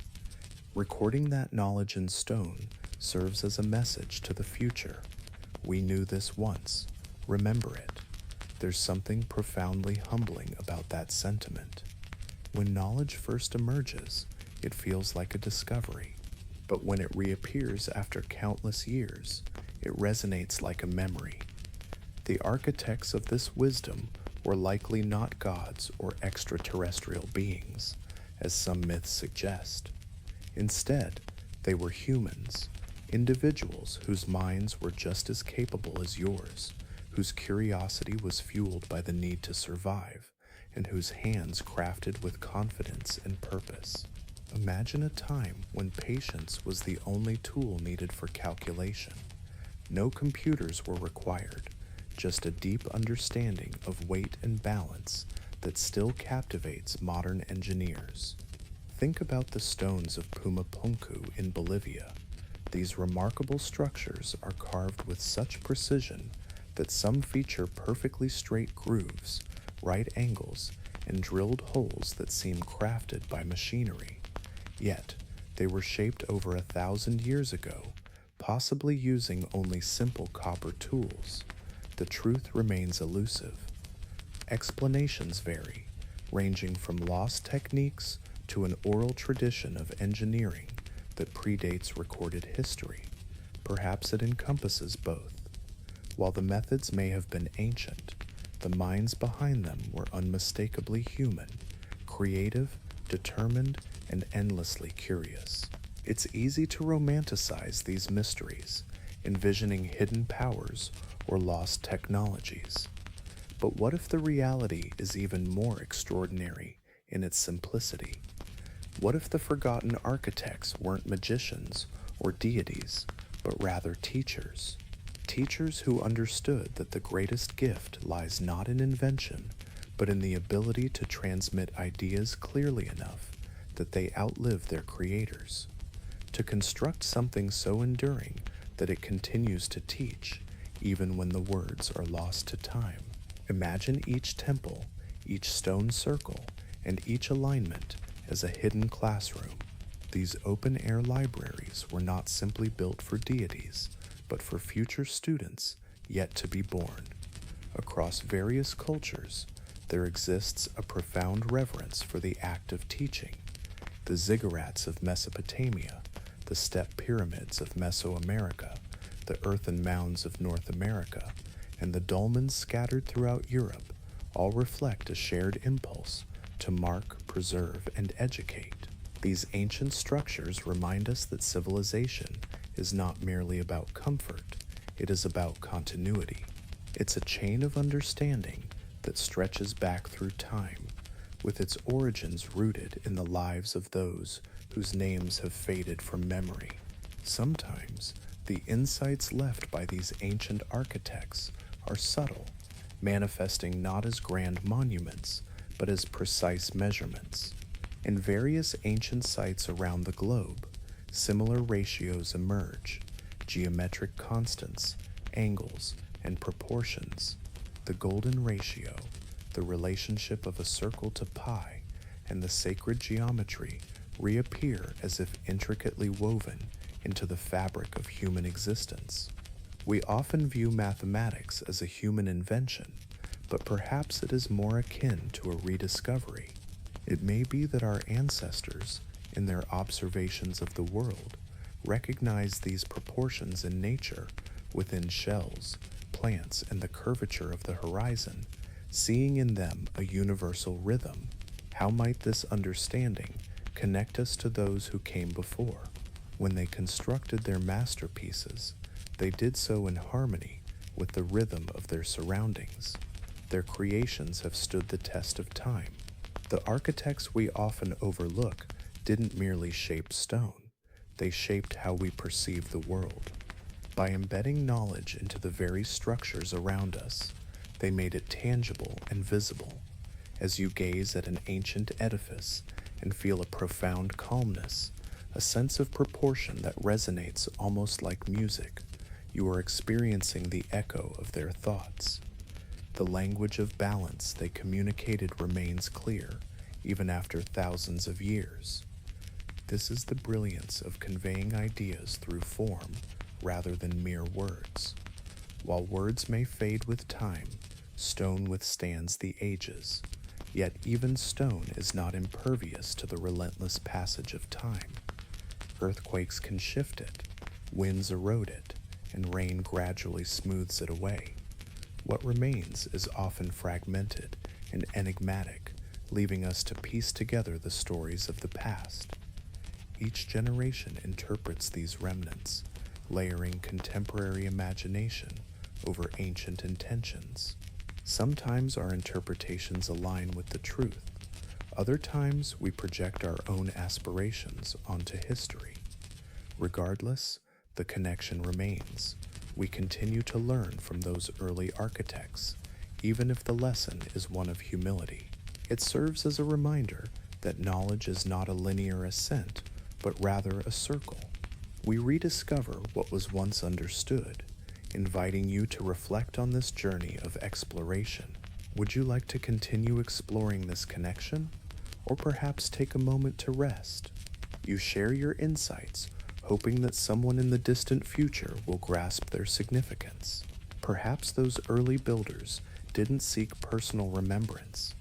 Recording that knowledge in stone serves as a message to the future. We knew this once. Remember it. There's something profoundly humbling about that sentiment. When knowledge first emerges, it feels like a discovery. But when it reappears after countless years, it resonates like a memory. The architects of this wisdom were likely not gods or extraterrestrial beings, as some myths suggest. Instead, they were humans, individuals whose minds were just as capable as yours, whose curiosity was fueled by the need to survive, and whose hands crafted with confidence and purpose. Imagine a time when patience was the only tool needed for calculation. No computers were required, just a deep understanding of weight and balance that still captivates modern engineers. Think about the stones of Pumapunku in Bolivia. These remarkable structures are carved with such precision that some feature perfectly straight grooves, right angles, and drilled holes that seem crafted by machinery. Yet, they were shaped over 1,000 years ago, possibly using only simple copper tools. The truth remains elusive. Explanations vary, ranging from lost techniques to an oral tradition of engineering that predates recorded history. Perhaps it encompasses both. While the methods may have been ancient, the minds behind them were unmistakably human, creative, determined, and endlessly curious. It's easy to romanticize these mysteries, envisioning hidden powers or lost technologies. But what if the reality is even more extraordinary in its simplicity? What if the forgotten architects weren't magicians or deities, but rather teachers? Teachers who understood that the greatest gift lies not in invention, but in the ability to transmit ideas clearly enough that they outlive their creators. To construct something so enduring that it continues to teach, even when the words are lost to time. Imagine each temple, each stone circle, and each alignment as a hidden classroom. These open-air libraries were not simply built for deities, but for future students yet to be born. Across various cultures, there exists a profound reverence for the act of teaching. The ziggurats of Mesopotamia, the step pyramids of Mesoamerica, the earthen mounds of North America, and the dolmens scattered throughout Europe all reflect a shared impulse to mark, preserve, and educate. These ancient structures remind us that civilization is not merely about comfort, it is about continuity. It's a chain of understanding that stretches back through time, with its origins rooted in the lives of those whose names have faded from memory. Sometimes, the insights left by these ancient architects are subtle, manifesting not as grand monuments, but as precise measurements. In various ancient sites around the globe, similar ratios emerge: geometric constants, angles, and proportions. The golden ratio, the relationship of a circle to pi, and the sacred geometry reappear as if intricately woven into the fabric of human existence. We often view mathematics as a human invention, but perhaps it is more akin to a rediscovery. It may be that our ancestors, in their observations of the world, recognized these proportions in nature, within shells, plants, and the curvature of the horizon, seeing in them a universal rhythm. How might this understanding connect us to those who came before? When they constructed their masterpieces, they did so in harmony with the rhythm of their surroundings. Their creations have stood the test of time. The architects we often overlook didn't merely shape stone, they shaped how we perceive the world. By embedding knowledge into the very structures around us, they made it tangible and visible. As you gaze at an ancient edifice and feel a profound calmness, a sense of proportion that resonates almost like music, you are experiencing the echo of their thoughts. The language of balance they communicated remains clear, even after thousands of years. This is the brilliance of conveying ideas through form rather than mere words. While words may fade with time, stone withstands the ages. Yet even stone is not impervious to the relentless passage of time. Earthquakes can shift it, winds erode it, and rain gradually smooths it away. What remains is often fragmented and enigmatic, leaving us to piece together the stories of the past. Each generation interprets these remnants, layering contemporary imagination over ancient intentions. Sometimes our interpretations align with the truth. Other times we project our own aspirations onto history. Regardless, the connection remains. We continue to learn from those early architects, even if the lesson is one of humility. It serves as a reminder that knowledge is not a linear ascent, but rather a circle. We rediscover what was once understood, inviting you to reflect on this journey of exploration. Would you like to continue exploring this connection? Or perhaps take a moment to rest? You share your insights, hoping that someone in the distant future will grasp their significance. Perhaps those early builders didn't seek personal remembrance.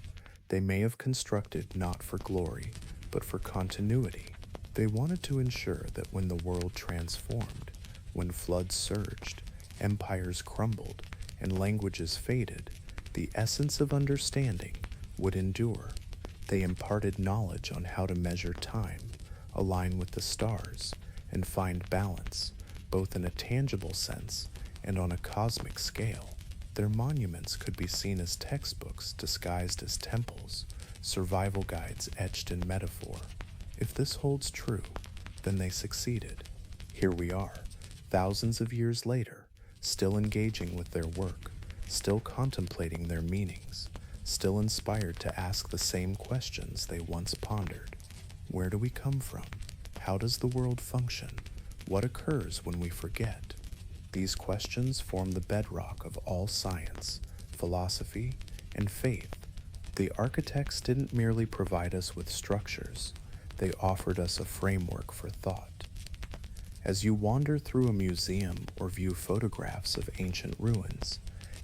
They may have constructed not for glory, but for continuity. They wanted to ensure that when the world transformed, when floods surged, empires crumbled, and languages faded, the essence of understanding would endure. They imparted knowledge on how to measure time, align with the stars, and find balance, both in a tangible sense and on a cosmic scale. Their monuments could be seen as textbooks disguised as temples, survival guides etched in metaphor. If this holds true, then they succeeded. Here we are, thousands of years later, still engaging with their work, still contemplating their meanings, still inspired to ask the same questions they once pondered. Where do we come from? How does the world function? What occurs when we forget? These questions form the bedrock of all science, philosophy, and faith. The architects didn't merely provide us with structures, they offered us a framework for thought. As you wander through a museum or view photographs of ancient ruins,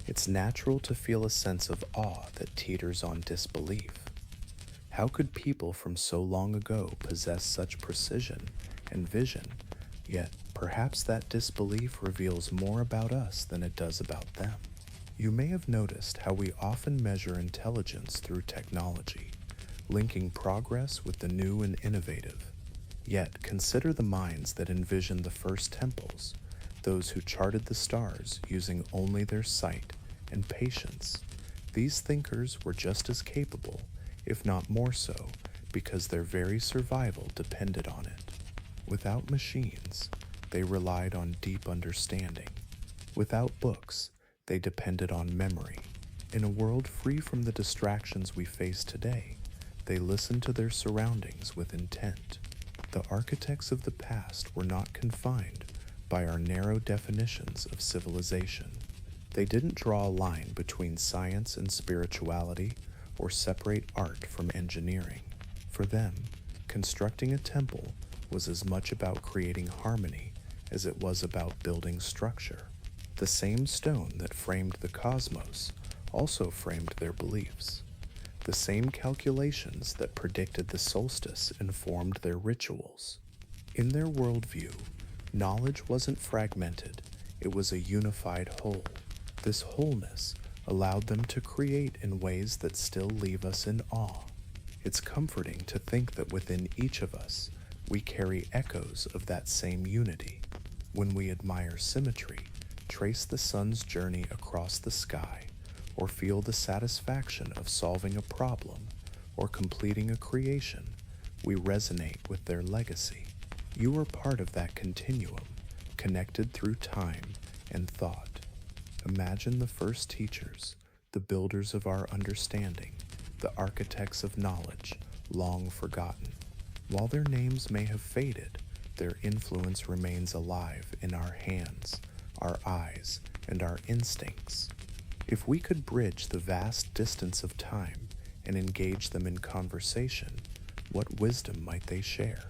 it's natural to feel a sense of awe that teeters on disbelief. How could people from so long ago possess such precision and vision? Yet, perhaps that disbelief reveals more about us than it does about them. You may have noticed how we often measure intelligence through technology, linking progress with the new and innovative. Yet, consider the minds that envisioned the first temples, those who charted the stars using only their sight and patience. These thinkers were just as capable, if not more so, because their very survival depended on it. Without machines, they relied on deep understanding. Without books, they depended on memory. In a world free from the distractions we face today, they listened to their surroundings with intent. The architects of the past were not confined by our narrow definitions of civilization. They didn't draw a line between science and spirituality or separate art from engineering. For them, constructing a temple was as much about creating harmony as it was about building structure. The same stone that framed the cosmos also framed their beliefs. The same calculations that predicted the solstice informed their rituals. In their worldview, knowledge wasn't fragmented, it was a unified whole. This wholeness allowed them to create in ways that still leave us in awe. It's comforting to think that within each of us, we carry echoes of that same unity. When we admire symmetry, trace the sun's journey across the sky, or feel the satisfaction of solving a problem or completing a creation, we resonate with their legacy. You are part of that continuum, connected through time and thought. Imagine the first teachers, the builders of our understanding, the architects of knowledge, long forgotten. While their names may have faded, their influence remains alive in our hands, our eyes, and our instincts. If we could bridge the vast distance of time and engage them in conversation, what wisdom might they share?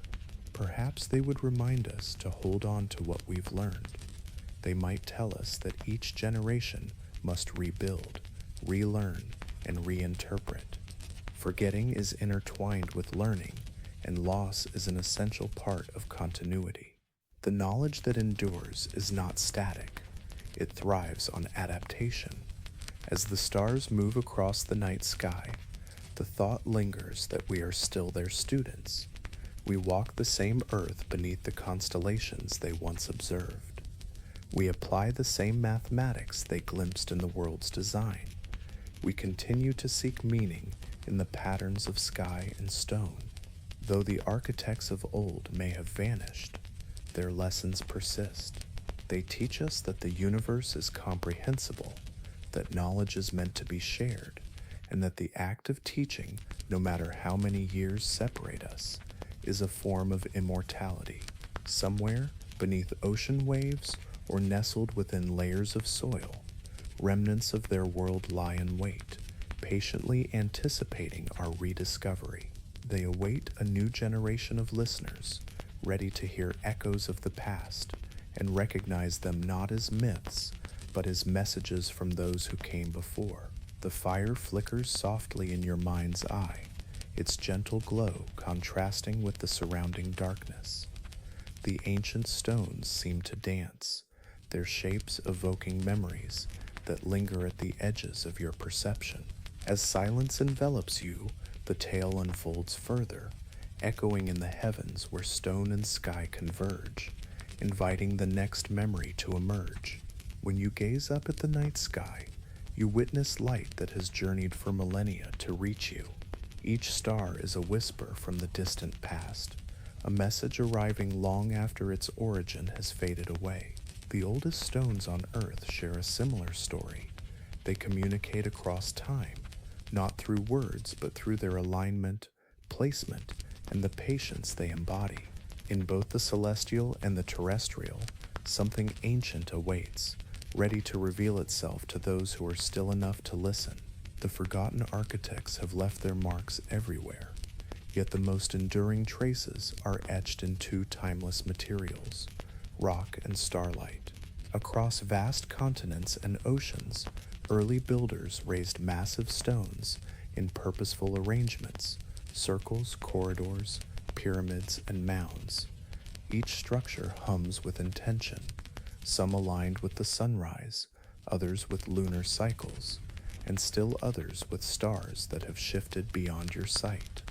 Perhaps they would remind us to hold on to what we've learned. They might tell us that each generation must rebuild, relearn, and reinterpret. Forgetting is intertwined with learning, and loss is an essential part of continuity. The knowledge that endures is not static. It thrives on adaptation. As the stars move across the night sky, the thought lingers that we are still their students. We walk the same earth beneath the constellations they once observed. We apply the same mathematics they glimpsed in the world's design. We continue to seek meaning in the patterns of sky and stone. Though the architects of old may have vanished, their lessons persist. They teach us that the universe is comprehensible, that knowledge is meant to be shared, and that the act of teaching, no matter how many years separate us, is a form of immortality. Somewhere beneath ocean waves or nestled within layers of soil, remnants of their world lie in wait, patiently anticipating our rediscovery. They await a new generation of listeners, ready to hear echoes of the past and recognize them not as myths, but as messages from those who came before. The fire flickers softly in your mind's eye, its gentle glow contrasting with the surrounding darkness. The ancient stones seem to dance, their shapes evoking memories that linger at the edges of your perception. As silence envelops you, the tale unfolds further, echoing in the heavens where stone and sky converge, inviting the next memory to emerge. When you gaze up at the night sky, you witness light that has journeyed for millennia to reach you. Each star is a whisper from the distant past, a message arriving long after its origin has faded away. The oldest stones on Earth share a similar story. They communicate across time, not through words, but through their alignment, placement, and the patience they embody. In both the celestial and the terrestrial, something ancient awaits, ready to reveal itself to those who are still enough to listen. The forgotten architects have left their marks everywhere, yet the most enduring traces are etched in two timeless materials, rock and starlight. Across vast continents and oceans, early builders raised massive stones in purposeful arrangements, circles, corridors, pyramids, and mounds. Each structure hums with intention, some aligned with the sunrise, others with lunar cycles, and still others with stars that have shifted beyond your sight.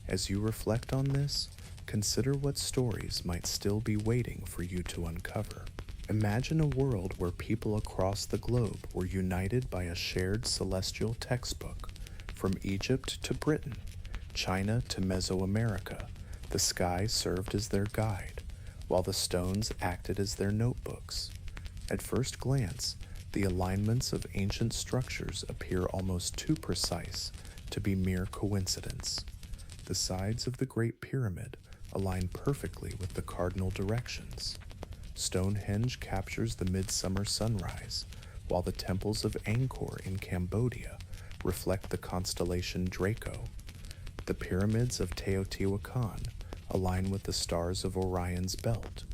As you reflect on this, consider what stories might still be waiting for you to uncover. Imagine a world where people across the globe were united by a shared celestial textbook. From Egypt to Britain, China to Mesoamerica, the sky served as their guide, while the stones acted as their notebooks. At first glance, the alignments of ancient structures appear almost too precise to be mere coincidence. The sides of the Great Pyramid align perfectly with the cardinal directions. Stonehenge captures the midsummer sunrise, while the temples of Angkor in Cambodia reflect the constellation Draco. The pyramids of Teotihuacan align with the stars of Orion's belt.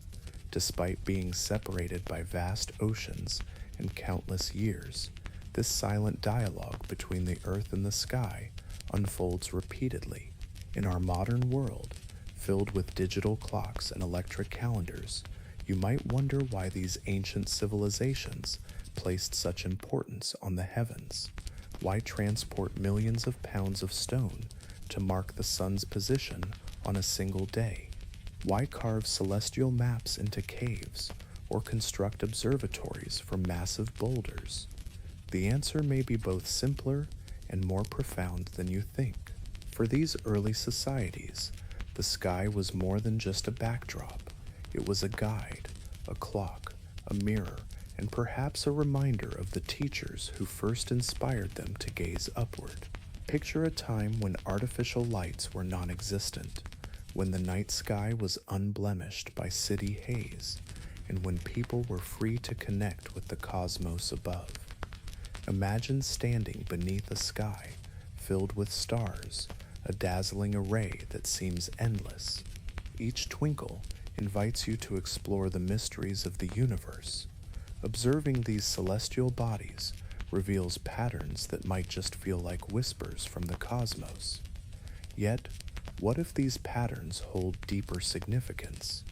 Despite being separated by vast oceans and countless years, this silent dialogue between the earth and the sky unfolds repeatedly. In our modern world, filled with digital clocks and electric calendars, you might wonder why these ancient civilizations placed such importance on the heavens. Why transport millions of pounds of stone to mark the sun's position on a single day? Why carve celestial maps into caves or construct observatories from massive boulders? The answer may be both simpler and more profound than you think. For these early societies, the sky was more than just a backdrop. It was a guide, a clock, a mirror, and perhaps a reminder of the teachers who first inspired them to gaze upward. Picture a time when artificial lights were non-existent, when the night sky was unblemished by city haze, and when people were free to connect with the cosmos above. Imagine standing beneath a sky filled with stars, a dazzling array that seems endless. Each twinkle invites you to explore the mysteries of the universe. Observing these celestial bodies reveals patterns that might just feel like whispers from the cosmos. Yet, what if these patterns hold deeper significance?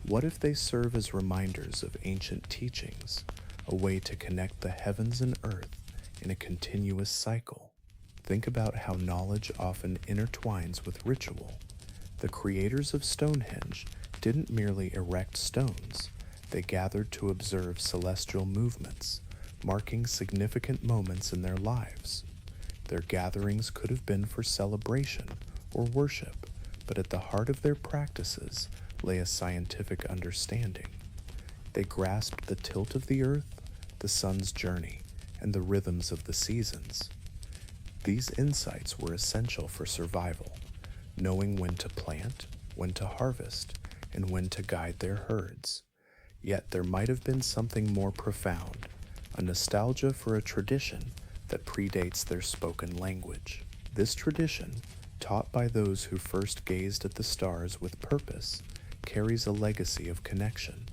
What if they serve as reminders of ancient teachings, a way to connect the heavens and earth in a continuous cycle? Think about how knowledge often intertwines with ritual. The creators of Stonehenge didn't merely erect stones, they gathered to observe celestial movements, marking significant moments in their lives. Their gatherings could have been for celebration or worship, but at the heart of their practices lay a scientific understanding. They grasped the tilt of the earth, the sun's journey, and the rhythms of the seasons. These insights were essential for survival, knowing when to plant, when to harvest, and when to guide their herds. Yet there might have been something more profound, a nostalgia for a tradition that predates their spoken language. This tradition, taught by those who first gazed at the stars with purpose, carries a legacy of connection.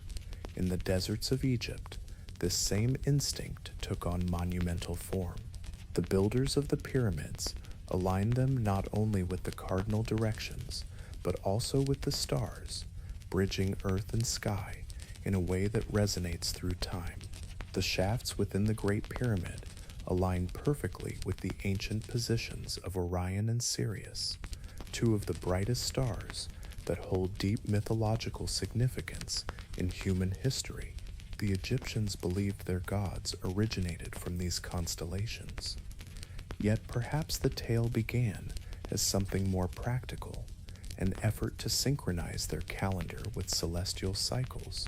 In the deserts of Egypt, this same instinct took on monumental form. The builders of the pyramids aligned them not only with the cardinal directions, but also with the stars, bridging earth and sky in a way that resonates through time. The shafts within the Great Pyramid align perfectly with the ancient positions of Orion and Sirius, two of the brightest stars that hold deep mythological significance in human history. The Egyptians believed their gods originated from these constellations. Yet perhaps the tale began as something more practical, an effort to synchronize their calendar with celestial cycles.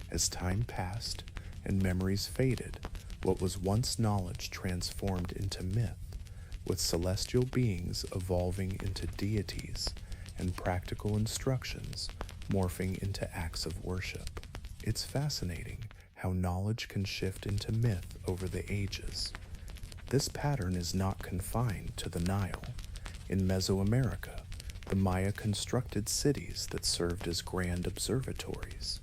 As time passed and memories faded, what was once knowledge transformed into myth, with celestial beings evolving into deities and practical instructions morphing into acts of worship. It's fascinating how knowledge can shift into myth over the ages. This pattern is not confined to the Nile. In Mesoamerica, the Maya constructed cities that served as grand observatories.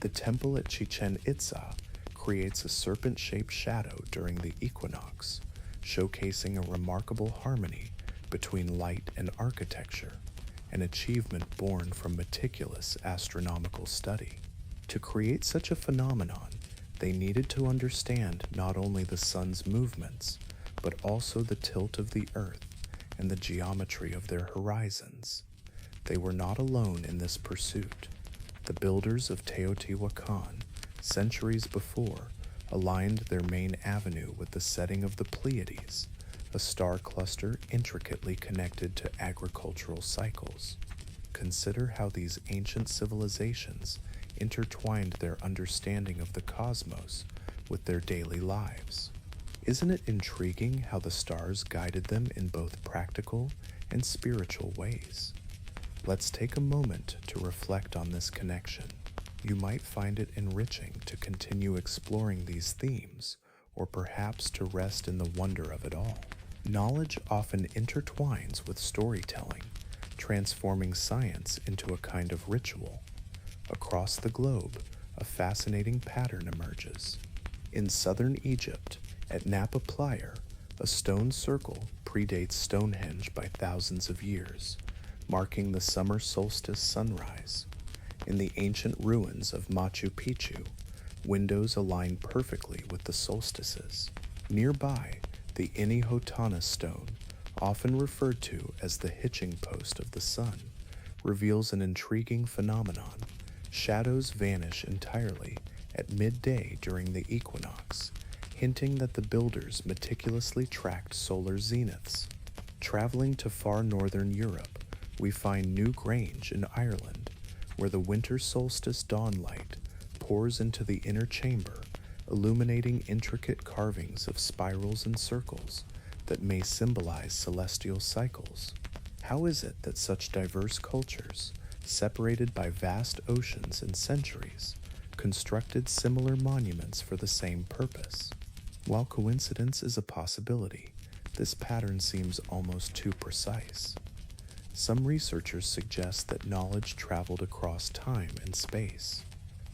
The temple at Chichen Itza creates a serpent-shaped shadow during the equinox, showcasing a remarkable harmony between light and architecture, an achievement born from meticulous astronomical study. To create such a phenomenon, they needed to understand not only the sun's movements, but also the tilt of the earth and the geometry of their horizons. They were not alone in this pursuit. The builders of Teotihuacan, centuries before, aligned their main avenue with the setting of the Pleiades, a star cluster intricately connected to agricultural cycles. Consider how these ancient civilizations intertwined their understanding of the cosmos with their daily lives. Isn't it intriguing how the stars guided them in both practical and spiritual ways? Let's take a moment to reflect on this connection. You might find it enriching to continue exploring these themes, or perhaps to rest in the wonder of it all. Knowledge often intertwines with storytelling, transforming science into a kind of ritual. Across the globe, a fascinating pattern emerges. In southern Egypt, at Napa Playa, a stone circle predates Stonehenge by thousands of years, marking the summer solstice sunrise. In the ancient ruins of Machu Picchu, windows align perfectly with the solstices. Nearby, the Inihotana stone, often referred to as the hitching post of the sun, reveals an intriguing phenomenon. Shadows vanish entirely at midday during the equinox, hinting that the builders meticulously tracked solar zeniths. Traveling to far northern Europe, we find New Grange in Ireland, where the winter solstice dawn light pours into the inner chamber, illuminating intricate carvings of spirals and circles that may symbolize celestial cycles. How is it that such diverse cultures, separated by vast oceans and centuries, constructed similar monuments for the same purpose? While coincidence is a possibility, this pattern seems almost too precise. Some researchers suggest that knowledge traveled across time and space.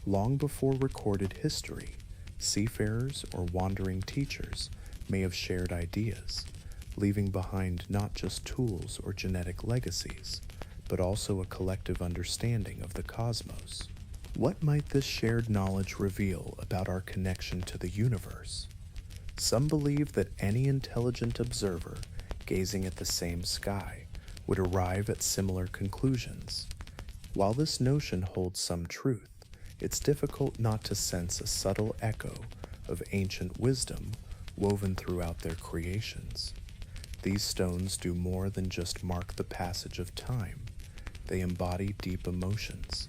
Long before recorded history, seafarers or wandering teachers may have shared ideas, leaving behind not just tools or genetic legacies, but also a collective understanding of the cosmos. What might this shared knowledge reveal about our connection to the universe? Some believe that any intelligent observer gazing at the same sky would arrive at similar conclusions. While this notion holds some truth, it's difficult not to sense a subtle echo of ancient wisdom woven throughout their creations. These stones do more than just mark the passage of time. They embody deep emotions.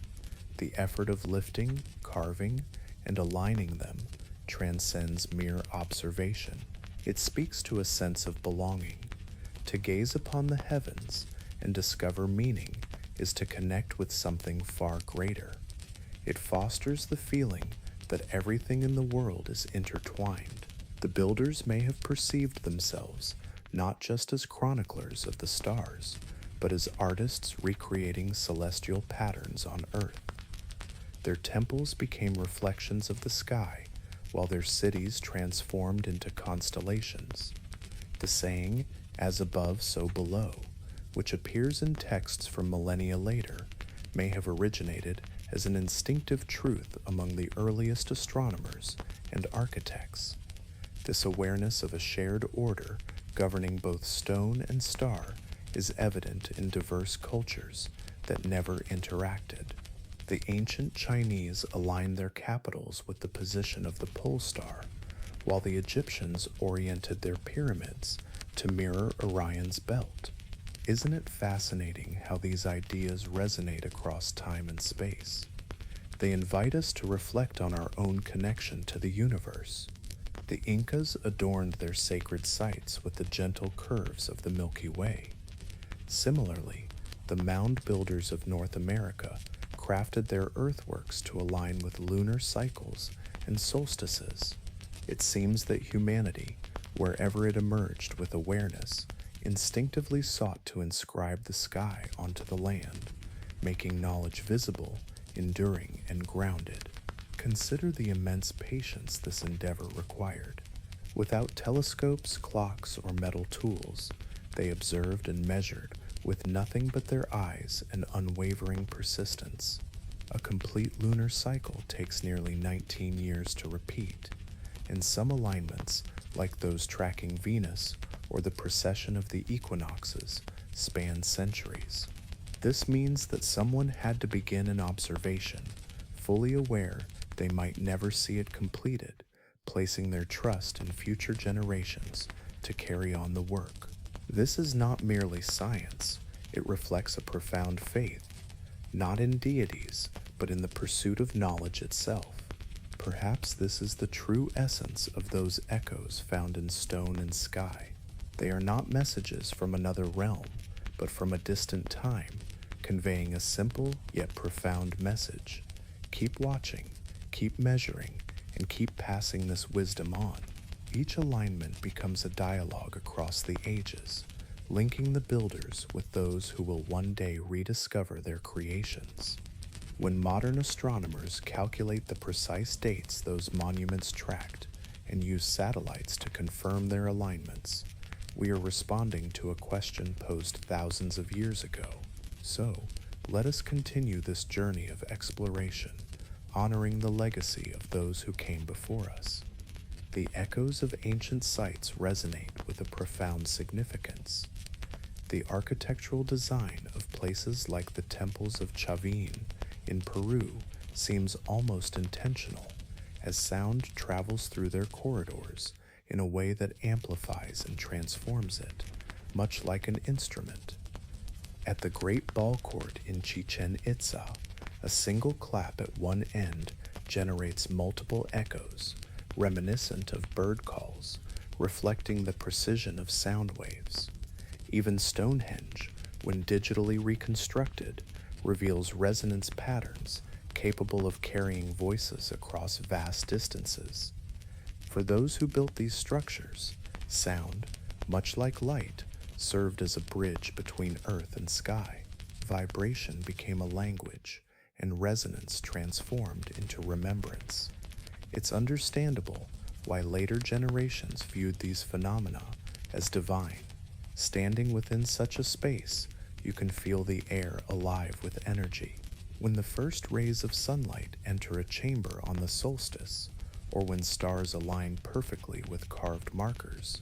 The effort of lifting, carving, and aligning them transcends mere observation. It speaks to a sense of belonging. To gaze upon the heavens and discover meaning is to connect with something far greater. It fosters the feeling that everything in the world is intertwined. The builders may have perceived themselves not just as chroniclers of the stars, but as artists recreating celestial patterns on Earth. Their temples became reflections of the sky, while their cities transformed into constellations. The saying, "as above, so below," which appears in texts from millennia later, may have originated as an instinctive truth among the earliest astronomers and architects. This awareness of a shared order governing both stone and star is evident in diverse cultures that never interacted. The ancient Chinese aligned their capitals with the position of the pole star, while the Egyptians oriented their pyramids to mirror Orion's belt. Isn't it fascinating how these ideas resonate across time and space? They invite us to reflect on our own connection to the universe. The Incas adorned their sacred sites with the gentle curves of the Milky Way. Similarly, the mound builders of North America crafted their earthworks to align with lunar cycles and solstices. It seems that humanity, wherever it emerged with awareness, instinctively sought to inscribe the sky onto the land, making knowledge visible, enduring, and grounded. Consider the immense patience this endeavor required. Without telescopes, clocks, or metal tools, they observed and measured with nothing but their eyes and unwavering persistence. A complete lunar cycle takes nearly 19 years to repeat, and some alignments, like those tracking Venus or the precession of the equinoxes, span centuries. This means that someone had to begin an observation, fully aware they might never see it completed, placing their trust in future generations to carry on the work. This is not merely science, it reflects a profound faith, not in deities, but in the pursuit of knowledge itself. Perhaps this is the true essence of those echoes found in stone and sky. They are not messages from another realm, but from a distant time, conveying a simple yet profound message. Keep watching, keep measuring, and keep passing this wisdom on. Each alignment becomes a dialogue across the ages, linking the builders with those who will one day rediscover their creations. When modern astronomers calculate the precise dates those monuments tracked and use satellites to confirm their alignments, we are responding to a question posed thousands of years ago. So, let us continue this journey of exploration, honoring the legacy of those who came before us. The echoes of ancient sites resonate with a profound significance. The architectural design of places like the temples of Chavin in Peru seems almost intentional, as sound travels through their corridors in a way that amplifies and transforms it, much like an instrument. At the Great Ball Court in Chichen Itza, a single clap at one end generates multiple echoes, reminiscent of bird calls, reflecting the precision of sound waves. Even Stonehenge, when digitally reconstructed, reveals resonance patterns capable of carrying voices across vast distances. For those who built these structures, sound, much like light, served as a bridge between earth and sky. Vibration became a language, and resonance transformed into remembrance. It's understandable why later generations viewed these phenomena as divine. Standing within such a space, you can feel the air alive with energy. When the first rays of sunlight enter a chamber on the solstice, or when stars align perfectly with carved markers,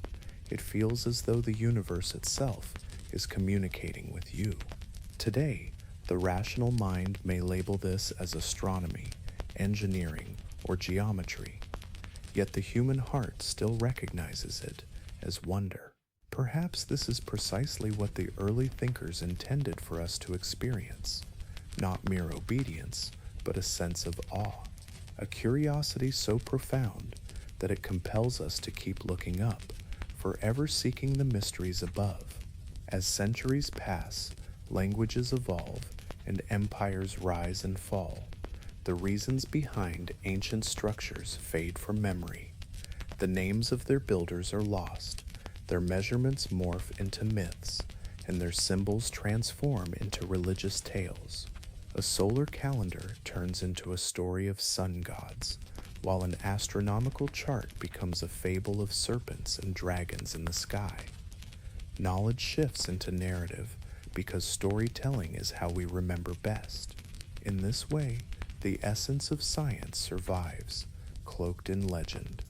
it feels as though the universe itself is communicating with you. Today, the rational mind may label this as astronomy, engineering, or geometry, yet the human heart still recognizes it as wonder. Perhaps this is precisely what the early thinkers intended for us to experience, not mere obedience, but a sense of awe, a curiosity so profound that it compels us to keep looking up, forever seeking the mysteries above. As centuries pass, languages evolve, and empires rise and fall, the reasons behind ancient structures fade from memory. The names of their builders are lost, their measurements morph into myths, and their symbols transform into religious tales. A solar calendar turns into a story of sun gods, while an astronomical chart becomes a fable of serpents and dragons in the sky. Knowledge shifts into narrative because storytelling is how we remember best. In this way, the essence of science survives, cloaked in legend.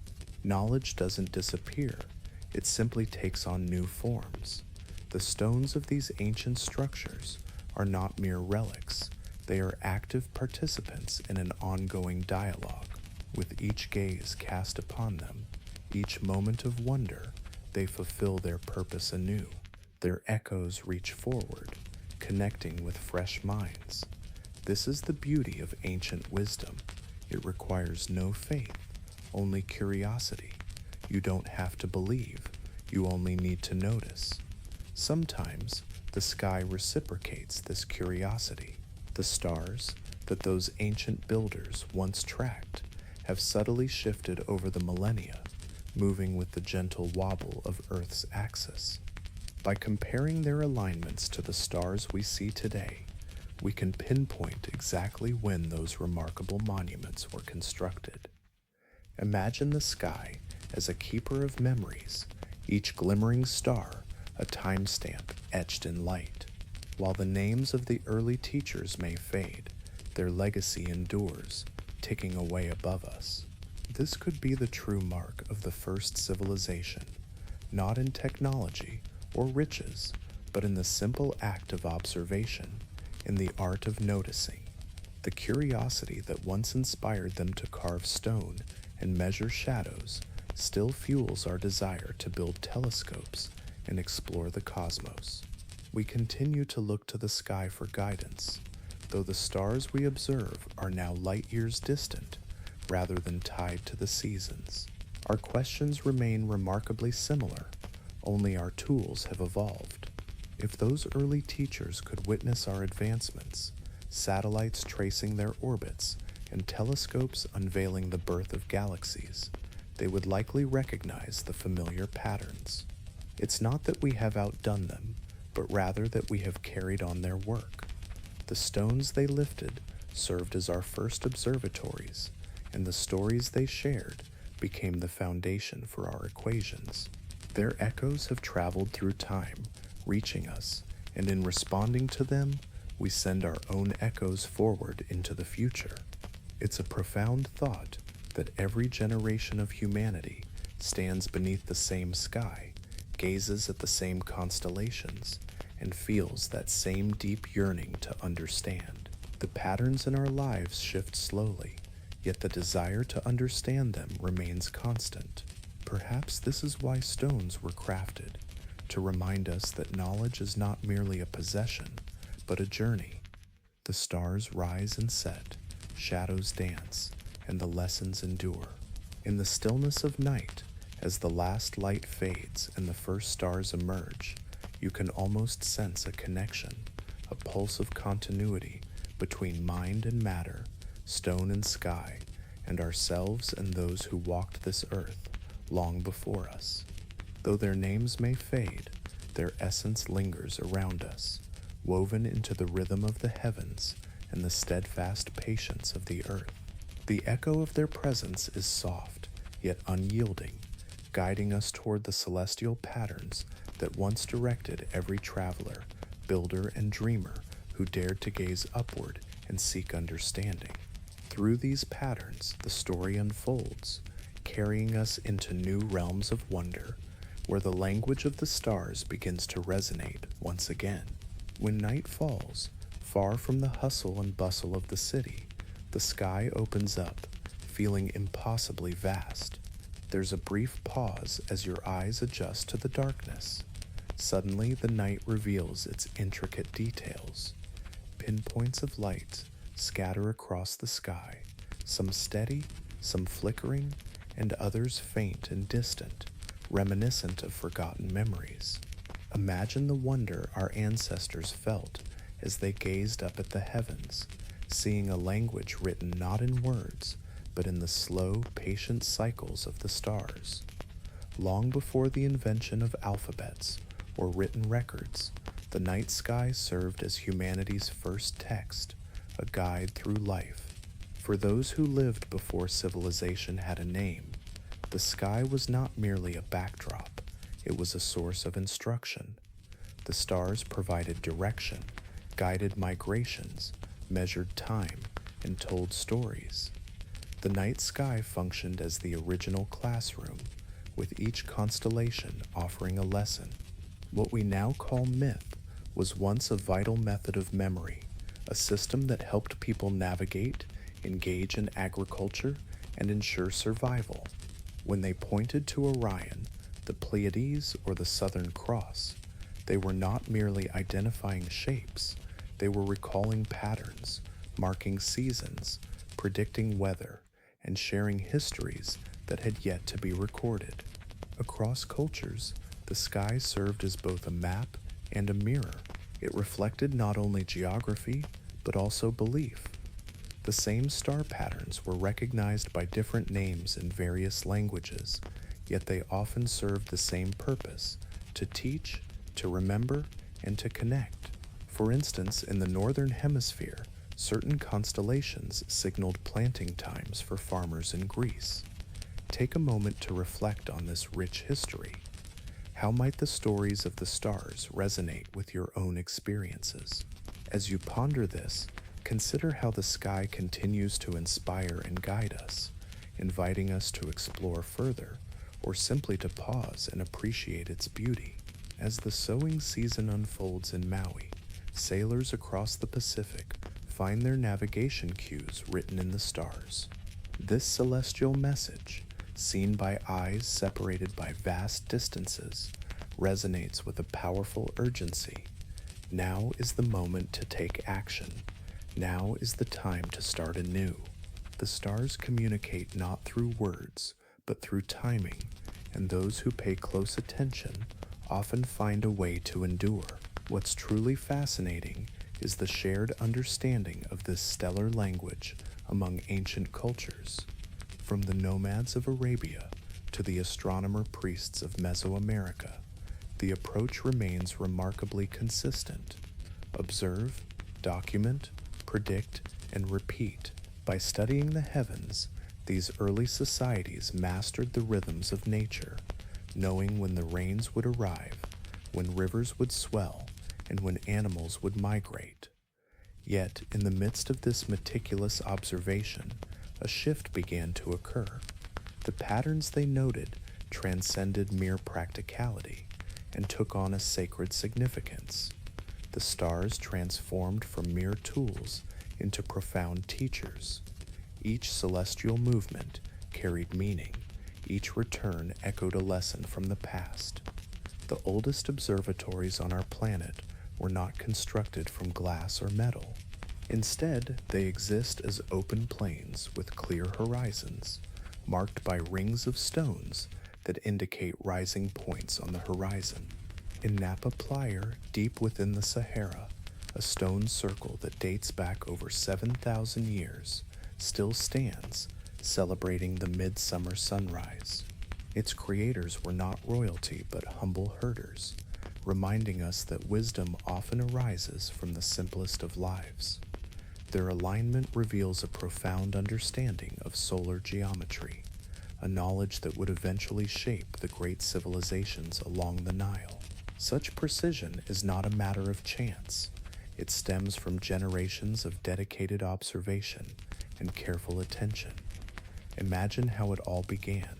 Knowledge doesn't disappear, it simply takes on new forms. The stones of these ancient structures are not mere relics, they are active participants in an ongoing dialogue. With each gaze cast upon them, each moment of wonder, they fulfill their purpose anew. Their echoes reach forward, connecting with fresh minds. This is the beauty of ancient wisdom. It requires no faith, only curiosity. You don't have to believe, you only need to notice. Sometimes the sky reciprocates this curiosity. The stars that those ancient builders once tracked have subtly shifted over the millennia, moving with the gentle wobble of Earth's axis. By comparing their alignments to the stars we see today, we can pinpoint exactly when those remarkable monuments were constructed. Imagine the sky as a keeper of memories, each glimmering star a timestamp etched in light. While the names of the early teachers may fade, their legacy endures, ticking away above us. This could be the true mark of the first civilization, not in technology or riches, but in the simple act of observation, in the art of noticing. The curiosity that once inspired them to carve stone and measure shadows still fuels our desire to build telescopes and explore the cosmos. We continue to look to the sky for guidance, though the stars we observe are now light years distant rather than tied to the seasons. Our questions remain remarkably similar, only our tools have evolved. If those early teachers could witness our advancements, satellites tracing their orbits and telescopes unveiling the birth of galaxies, they would likely recognize the familiar patterns. It's not that we have outdone them, but rather that we have carried on their work. The stones they lifted served as our first observatories, and the stories they shared became the foundation for our equations. Their echoes have traveled through time, reaching us, and in responding to them, we send our own echoes forward into the future. It's a profound thought that every generation of humanity stands beneath the same sky, gazes at the same constellations, and feels that same deep yearning to understand. The patterns in our lives shift slowly, yet the desire to understand them remains constant. Perhaps this is why stones were crafted, to remind us that knowledge is not merely a possession, but a journey. The stars rise and set, shadows dance, and the lessons endure. In the stillness of night, as the last light fades and the first stars emerge, you can almost sense a connection, a pulse of continuity between mind and matter, stone and sky, and ourselves and those who walked this earth long before us. Though their names may fade, Their essence lingers around us, woven into the rhythm of the heavens and the steadfast patience of the earth. The echo of their presence is soft, yet unyielding, guiding us toward the celestial patterns that once directed every traveler, builder, and dreamer who dared to gaze upward and seek understanding. Through these patterns, the story unfolds, carrying us into new realms of wonder, where the language of the stars begins to resonate once again. When night falls, far from the hustle and bustle of the city, the sky opens up, feeling impossibly vast. There's a brief pause as your eyes adjust to the darkness. Suddenly, the night reveals its intricate details. Pinpoints of light scatter across the sky, some steady, some flickering, and others faint and distant, reminiscent of forgotten memories. Imagine the wonder our ancestors felt as they gazed up at the heavens, seeing a language written not in words, but in the slow, patient cycles of the stars. Long before the invention of alphabets or written records, the night sky served as humanity's first text, a guide through life. For those who lived before civilization had a name, the sky was not merely a backdrop, it was a source of instruction. The stars provided direction, guided migrations, measured time, and told stories. The night sky functioned as the original classroom, with each constellation offering a lesson. What we now call myth was once a vital method of memory, a system that helped people navigate, engage in agriculture, and ensure survival. When they pointed to Orion, the Pleiades, or the Southern Cross, they were not merely identifying shapes, they were recalling patterns, marking seasons, predicting weather, and sharing histories that had yet to be recorded. Across cultures, the sky served as both a map and a mirror. It reflected not only geography, but also belief. The same star patterns were recognized by different names in various languages, yet they often served the same purpose: to teach, to remember, and to connect. For instance, in the Northern Hemisphere, certain constellations signaled planting times for farmers in Greece. Take a moment to reflect on this rich history. How might the stories of the stars resonate with your own experiences? As you ponder this, consider how the sky continues to inspire and guide us, inviting us to explore further, or simply to pause and appreciate its beauty. As the sowing season unfolds in Maui, sailors across the Pacific find their navigation cues written in the stars. This celestial message, seen by eyes separated by vast distances, resonates with a powerful urgency. Now is the moment to take action. Now is the time to start anew. The stars communicate not through words, but through timing, and those who pay close attention often find a way to endure. What's truly fascinating is the shared understanding of this stellar language among ancient cultures. From the nomads of Arabia to the astronomer priests of Mesoamerica, the approach remains remarkably consistent. Observe, document, predict, and repeat. By studying the heavens, these early societies mastered the rhythms of nature, knowing when the rains would arrive, when rivers would swell, and when animals would migrate. Yet, in the midst of this meticulous observation, a shift began to occur. The patterns they noted transcended mere practicality and took on a sacred significance. The stars transformed from mere tools into profound teachers. Each celestial movement carried meaning. Each return echoed a lesson from the past. The oldest observatories on our planet were not constructed from glass or metal. Instead, they exist as open plains with clear horizons, marked by rings of stones that indicate rising points on the horizon. In Napa Playa, deep within the Sahara, a stone circle that dates back over 7,000 years still stands, celebrating the midsummer sunrise. Its creators were not royalty but humble herders, reminding us that wisdom often arises from the simplest of lives. Their alignment reveals a profound understanding of solar geometry, a knowledge that would eventually shape the great civilizations along the Nile. Such precision is not a matter of chance. It stems from generations of dedicated observation and careful attention. Imagine how it all began.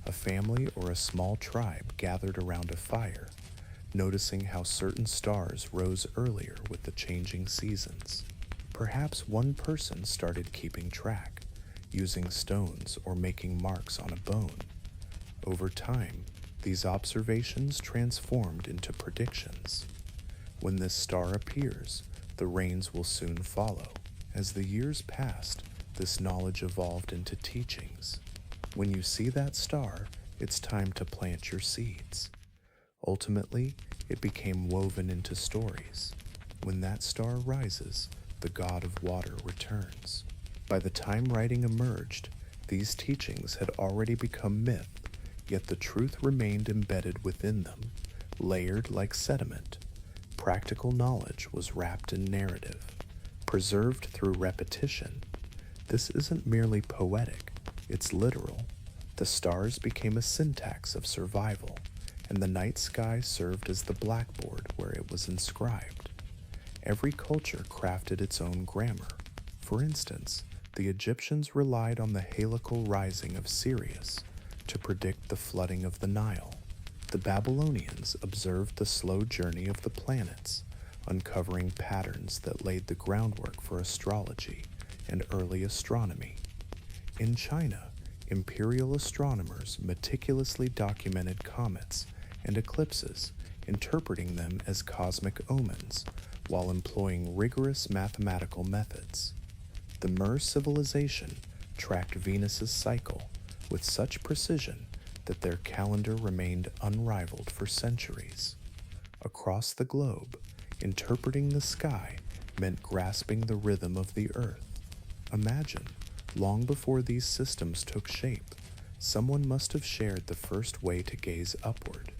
A family or a small tribe gathered around a fire, noticing how certain stars rose earlier with the changing seasons. Perhaps one person started keeping track, using stones or making marks on a bone. Over time, these observations transformed into predictions. When this star appears, the rains will soon follow. As the years passed, this knowledge evolved into teachings. When you see that star, it's time to plant your seeds. Ultimately, it became woven into stories. When that star rises, the god of water returns. By the time writing emerged, these teachings had already become myth, yet the truth remained embedded within them, layered like sediment. Practical knowledge was wrapped in narrative, preserved through repetition. This isn't merely poetic, it's literal. The stars became a syntax of survival, and the night sky served as the blackboard where it was inscribed. Every culture crafted its own grammar. For instance, the Egyptians relied on the heliacal rising of Sirius to predict the flooding of the Nile. The Babylonians observed the slow journey of the planets, uncovering patterns that laid the groundwork for astrology and early astronomy. In China, imperial astronomers meticulously documented comets and eclipses, interpreting them as cosmic omens while employing rigorous mathematical methods. The Mer civilization tracked Venus's cycle with such precision that their calendar remained unrivaled for centuries. Across the globe, interpreting the sky meant grasping the rhythm of the earth. Imagine, long before these systems took shape, someone must have shared the first way to gaze upward.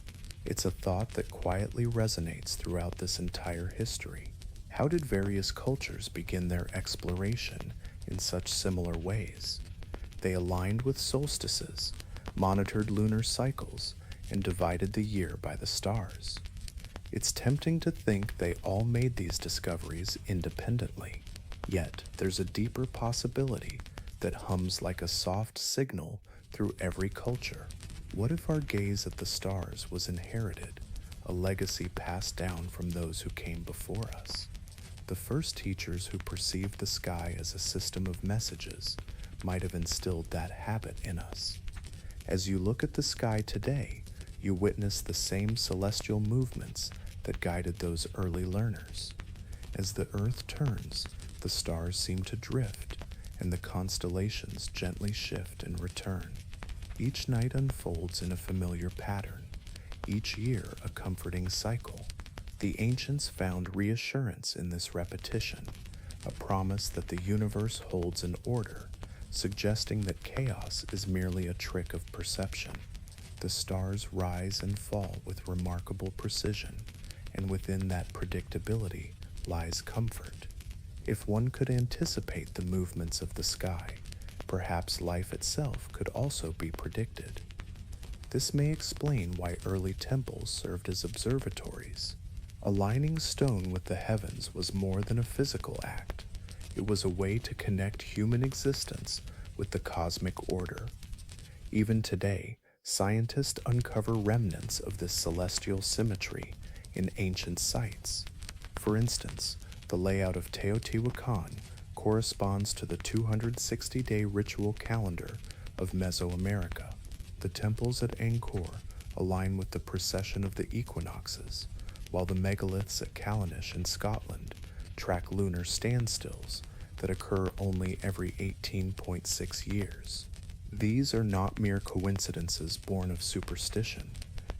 It's a thought that quietly resonates throughout this entire history. How did various cultures begin their exploration in such similar ways? They aligned with solstices, monitored lunar cycles, and divided the year by the stars. It's tempting to think they all made these discoveries independently. Yet, there's a deeper possibility that hums like a soft signal through every culture. What if our gaze at the stars was inherited, a legacy passed down from those who came before us? The first teachers who perceived the sky as a system of messages might have instilled that habit in us. As you look at the sky today, you witness the same celestial movements that guided those early learners. As the earth turns, the stars seem to drift, and the constellations gently shift and return. Each night unfolds in a familiar pattern, each year a comforting cycle. The ancients found reassurance in this repetition, a promise that the universe holds an order, suggesting that chaos is merely a trick of perception. The stars rise and fall with remarkable precision, and within that predictability lies comfort. If one could anticipate the movements of the sky, perhaps life itself could also be predicted. This may explain why early temples served as observatories. Aligning stone with the heavens was more than a physical act. It was a way to connect human existence with the cosmic order. Even today, scientists uncover remnants of this celestial symmetry in ancient sites. For instance, the layout of Teotihuacan corresponds to the 260-day ritual calendar of Mesoamerica. The temples at Angkor align with the precession of the equinoxes, while the megaliths at Callanish in Scotland track lunar standstills that occur only every 18.6 years. These are not mere coincidences born of superstition.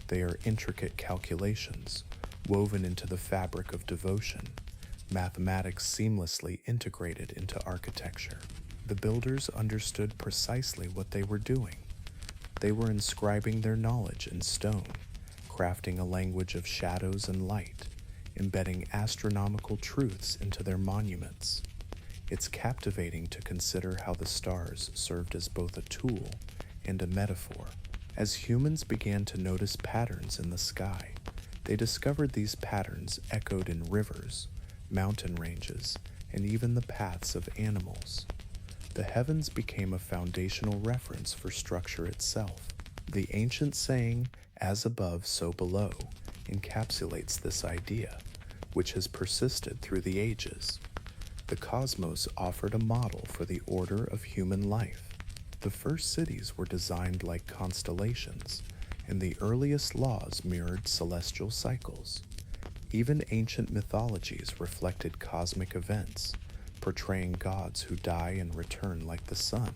They are intricate calculations woven into the fabric of devotion, mathematics seamlessly integrated into architecture. The builders understood precisely what they were doing. They were inscribing their knowledge in stone, crafting a language of shadows and light, embedding astronomical truths into their monuments. It's captivating to consider how the stars served as both a tool and a metaphor. As humans began to notice patterns in the sky, they discovered these patterns echoed in rivers, mountain ranges, and even the paths of animals. The heavens became a foundational reference for structure itself. The ancient saying, "as above, so below," encapsulates this idea, which has persisted through the ages. The cosmos offered a model for the order of human life. The first cities were designed like constellations, and the earliest laws mirrored celestial cycles. Even ancient mythologies reflected cosmic events, portraying gods who die and return like the sun,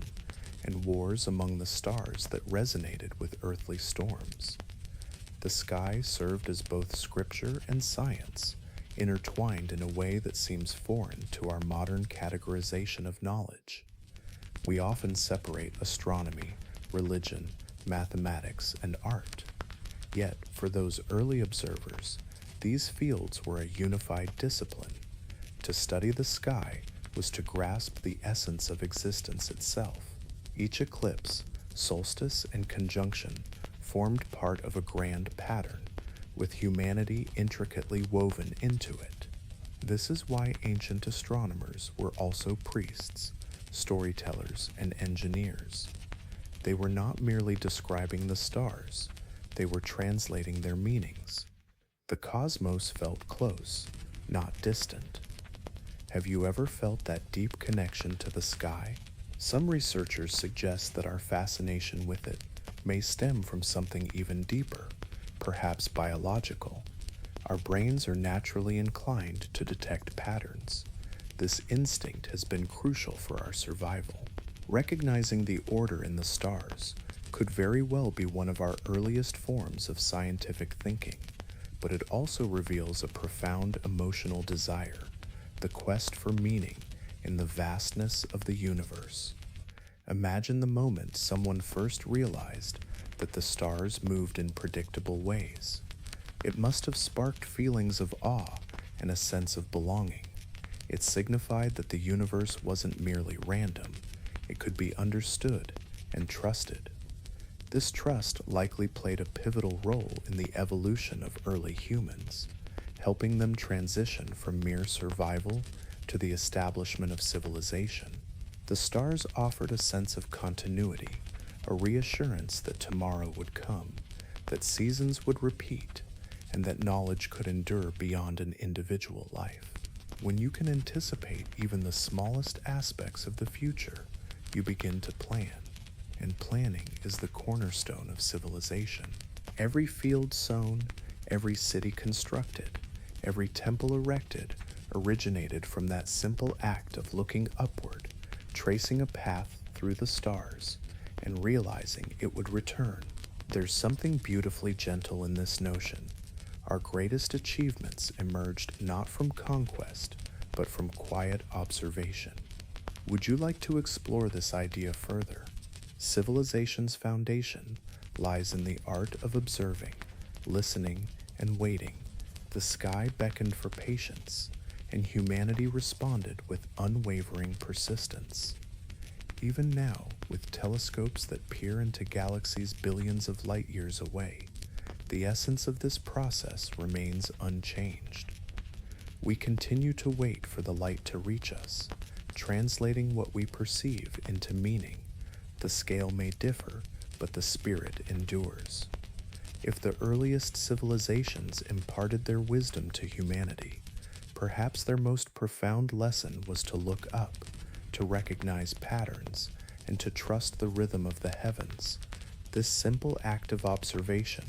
and wars among the stars that resonated with earthly storms. The sky served as both scripture and science, intertwined in a way that seems foreign to our modern categorization of knowledge. We often separate astronomy, religion, mathematics, and art. Yet, for those early observers, these fields were a unified discipline. To study the sky was to grasp the essence of existence itself. Each eclipse, solstice, and conjunction formed part of a grand pattern, with humanity intricately woven into it. This is why ancient astronomers were also priests, storytellers, and engineers. They were not merely describing the stars, they were translating their meanings. The cosmos felt close, not distant. Have you ever felt that deep connection to the sky? Some researchers suggest that our fascination with it may stem from something even deeper, perhaps biological. Our brains are naturally inclined to detect patterns. This instinct has been crucial for our survival. Recognizing the order in the stars could very well be one of our earliest forms of scientific thinking, but it also reveals a profound emotional desire, the quest for meaning in the vastness of the universe. Imagine the moment someone first realized that the stars moved in predictable ways. It must have sparked feelings of awe and a sense of belonging. It signified that the universe wasn't merely random, it could be understood and trusted. This trust likely played a pivotal role in the evolution of early humans, helping them transition from mere survival to the establishment of civilization. The stars offered a sense of continuity, a reassurance that tomorrow would come, that seasons would repeat, and that knowledge could endure beyond an individual life. When you can anticipate even the smallest aspects of the future, you begin to plan, and planning is the cornerstone of civilization. Every field sown, every city constructed, every temple erected originated from that simple act of looking upward, tracing a path through the stars, and realizing it would return. There's something beautifully gentle in this notion. Our greatest achievements emerged not from conquest, but from quiet observation. Would you like to explore this idea further? Civilization's foundation lies in the art of observing, listening, and waiting. The sky beckoned for patience, and humanity responded with unwavering persistence. Even now, with telescopes that peer into galaxies billions of light years away, the essence of this process remains unchanged. We continue to wait for the light to reach us, translating what we perceive into meaning. The scale may differ, but the spirit endures. If the earliest civilizations imparted their wisdom to humanity, perhaps their most profound lesson was to look up, to recognize patterns, and to trust the rhythm of the heavens. This simple act of observation,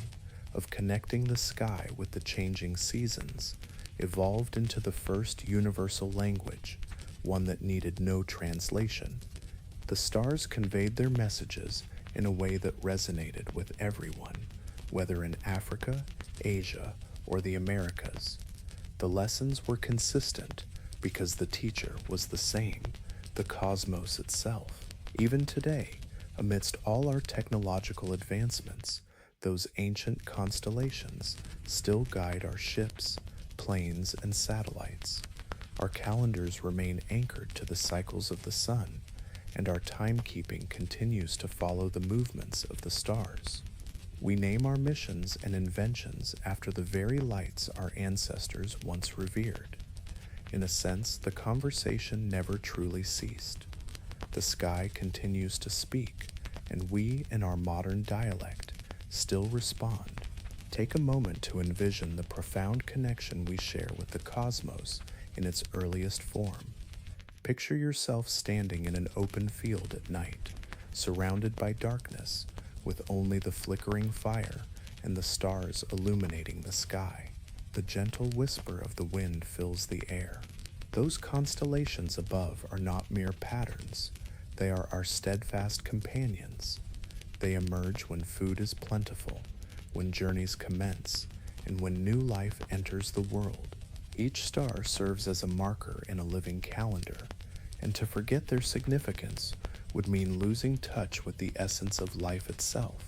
of connecting the sky with the changing seasons, evolved into the first universal language, one that needed no translation. The stars conveyed their messages in a way that resonated with everyone, whether in Africa, Asia, or the Americas. The lessons were consistent because the teacher was the same, the cosmos itself. Even today, amidst all our technological advancements, Those ancient constellations still guide our ships, planes, and satellites. Our calendars remain anchored to the cycles of the sun, and our timekeeping continues to follow the movements of the stars. We name our missions and inventions after the very lights our ancestors once revered. In a sense, the conversation never truly ceased. The sky continues to speak, and we, in our modern dialect, still respond. Take a moment to envision the profound connection we share with the cosmos in its earliest form. Picture yourself standing in an open field at night, surrounded by darkness, with only the flickering fire and the stars illuminating the sky. The gentle whisper of the wind fills the air. Those constellations above are not mere patterns. They are our steadfast companions. They emerge when food is plentiful, when journeys commence, and when new life enters the world. Each star serves as a marker in a living calendar, and to forget their significance would mean losing touch with the essence of life itself.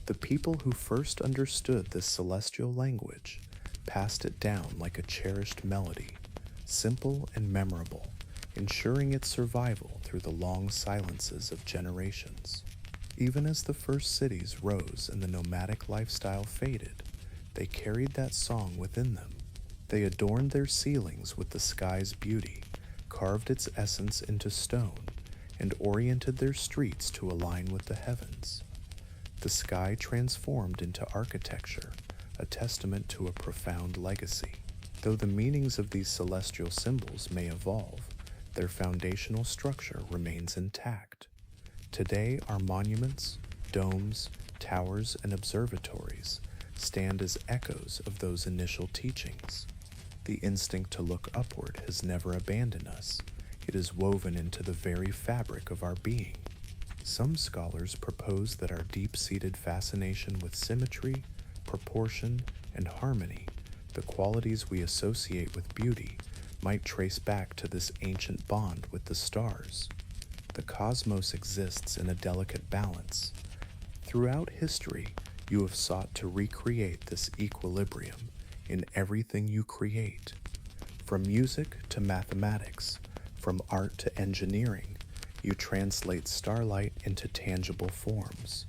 The people who first understood this celestial language passed it down like a cherished melody, simple and memorable, ensuring its survival through the long silences of generations. Even as the first cities rose and the nomadic lifestyle faded, they carried that song within them. They adorned their ceilings with the sky's beauty, carved its essence into stone, and oriented their streets to align with the heavens. The sky transformed into architecture, a testament to a profound legacy. Though the meanings of these celestial symbols may evolve, their foundational structure remains intact. Today, our monuments, domes, towers, and observatories stand as echoes of those initial teachings. The instinct to look upward has never abandoned us. It is woven into the very fabric of our being. Some scholars propose that our deep-seated fascination with symmetry, proportion, and harmony, the qualities we associate with beauty, might trace back to this ancient bond with the stars. The cosmos exists in a delicate balance. Throughout history, you have sought to recreate this equilibrium in everything you create. From music to mathematics, from art to engineering, you translate starlight into tangible forms.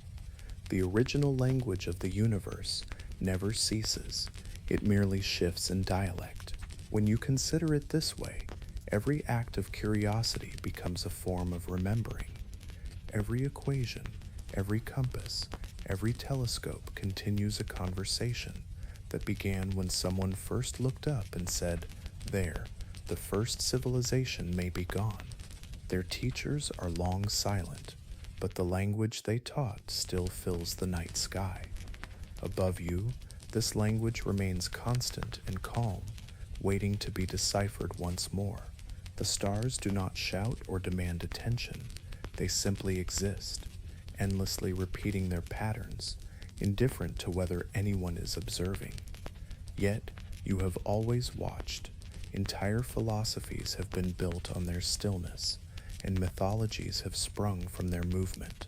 The original language of the universe never ceases, it merely shifts in dialect. When you consider it this way, every act of curiosity becomes a form of remembering. Every equation, every compass, every telescope continues a conversation that began when someone first looked up and said, "There, the first civilization may be gone." Their teachers are long silent, but the language they taught still fills the night sky. Above you, this language remains constant and calm, waiting to be deciphered once more. The stars do not shout or demand attention. They simply exist, endlessly repeating their patterns, indifferent to whether anyone is observing. Yet, you have always watched. Entire philosophies have been built on their stillness, and mythologies have sprung from their movement.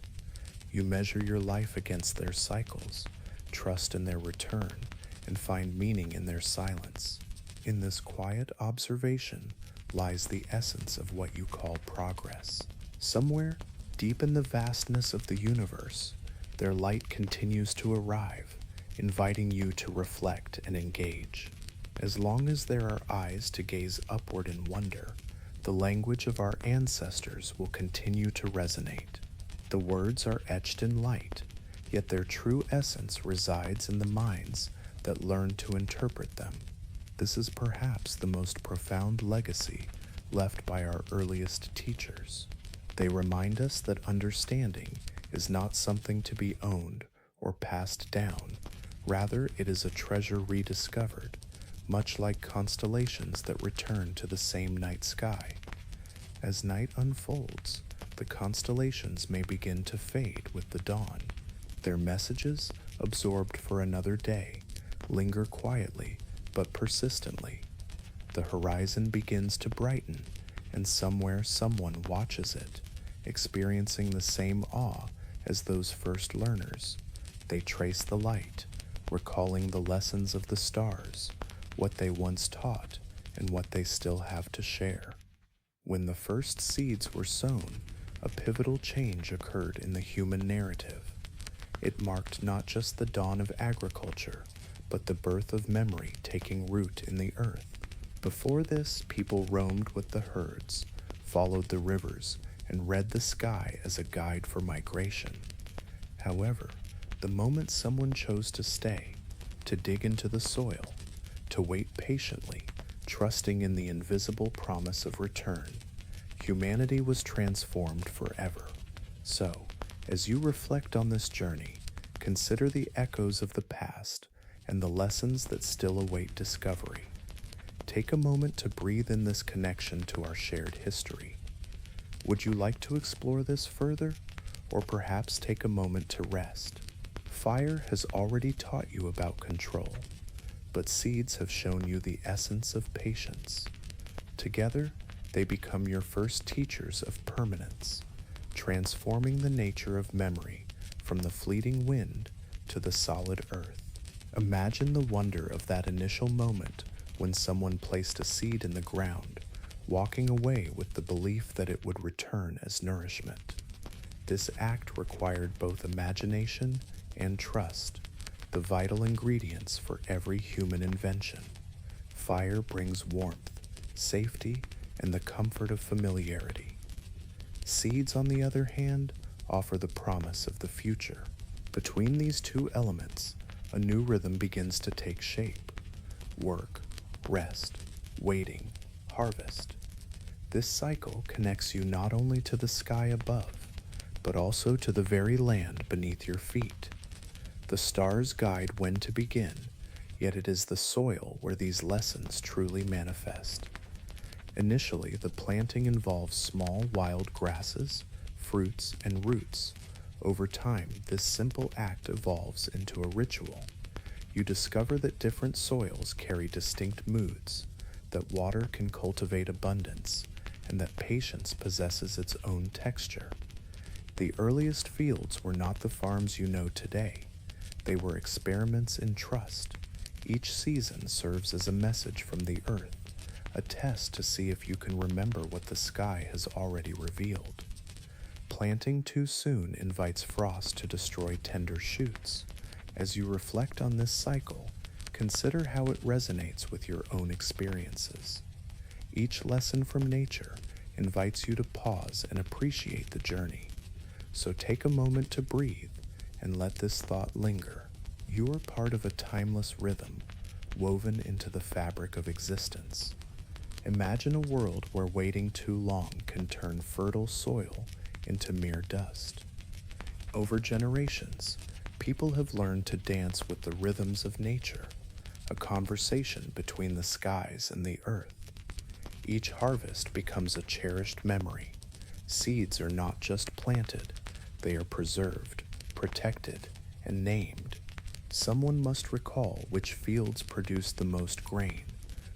You measure your life against their cycles, trust in their return, and find meaning in their silence. In this quiet observation lies the essence of what you call progress. Somewhere, deep in the vastness of the universe, their light continues to arrive, inviting you to reflect and engage. As long as there are eyes to gaze upward in wonder, the language of our ancestors will continue to resonate. The words are etched in light, yet their true essence resides in the minds that learn to interpret them. This is perhaps the most profound legacy left by our earliest teachers. They remind us that understanding is not something to be owned or passed down. Rather, it is a treasure rediscovered, much like constellations that return to the same night sky. As night unfolds, the constellations may begin to fade with the dawn. Their messages, absorbed for another day, linger quietly but persistently. The horizon begins to brighten, and somewhere someone watches it, experiencing the same awe as those first learners. They trace the light, recalling the lessons of the stars, what they once taught, and what they still have to share. When the first seeds were sown, a pivotal change occurred in the human narrative. It marked not just the dawn of agriculture, but the birth of memory taking root in the earth. Before this, people roamed with the herds, followed the rivers, and read the sky as a guide for migration. However, the moment someone chose to stay, to dig into the soil, to wait patiently, trusting in the invisible promise of return, humanity was transformed forever. So, as you reflect on this journey, consider the echoes of the past and the lessons that still await discovery. Take a moment to breathe in this connection to our shared history. Would you like to explore this further, or perhaps take a moment to rest? Fire has already taught you about control, but seeds have shown you the essence of patience. Together, they become your first teachers of permanence, transforming the nature of memory from the fleeting wind to the solid earth. Imagine the wonder of that initial moment when someone placed a seed in the ground, walking away with the belief that it would return as nourishment. This act required both imagination and trust, the vital ingredients for every human invention. Fire brings warmth, safety, and the comfort of familiarity. Seeds, on the other hand, offer the promise of the future. Between these two elements, a new rhythm begins to take shape. Work, rest, waiting, harvest. This cycle connects you not only to the sky above, but also to the very land beneath your feet. The stars guide when to begin, yet it is the soil where these lessons truly manifest. Initially, the planting involves small wild grasses, fruits, and roots. Over time, this simple act evolves into a ritual. You discover that different soils carry distinct moods, that water can cultivate abundance, and that patience possesses its own texture. The earliest fields were not the farms you know today. They were experiments in trust. Each season serves as a message from the earth, a test to see if you can remember what the sky has already revealed. Planting too soon invites frost to destroy tender shoots. As you reflect on this cycle, consider how it resonates with your own experiences. Each lesson from nature invites you to pause and appreciate the journey. So take a moment to breathe and let this thought linger. You are part of a timeless rhythm, woven into the fabric of existence. Imagine a world where waiting too long can turn fertile soil into mere dust. Over generations, people have learned to dance with the rhythms of nature, a conversation between the skies and the earth. Each harvest becomes a cherished memory. Seeds are not just planted, they are preserved, protected, and named. Someone must recall which fields produced the most grain,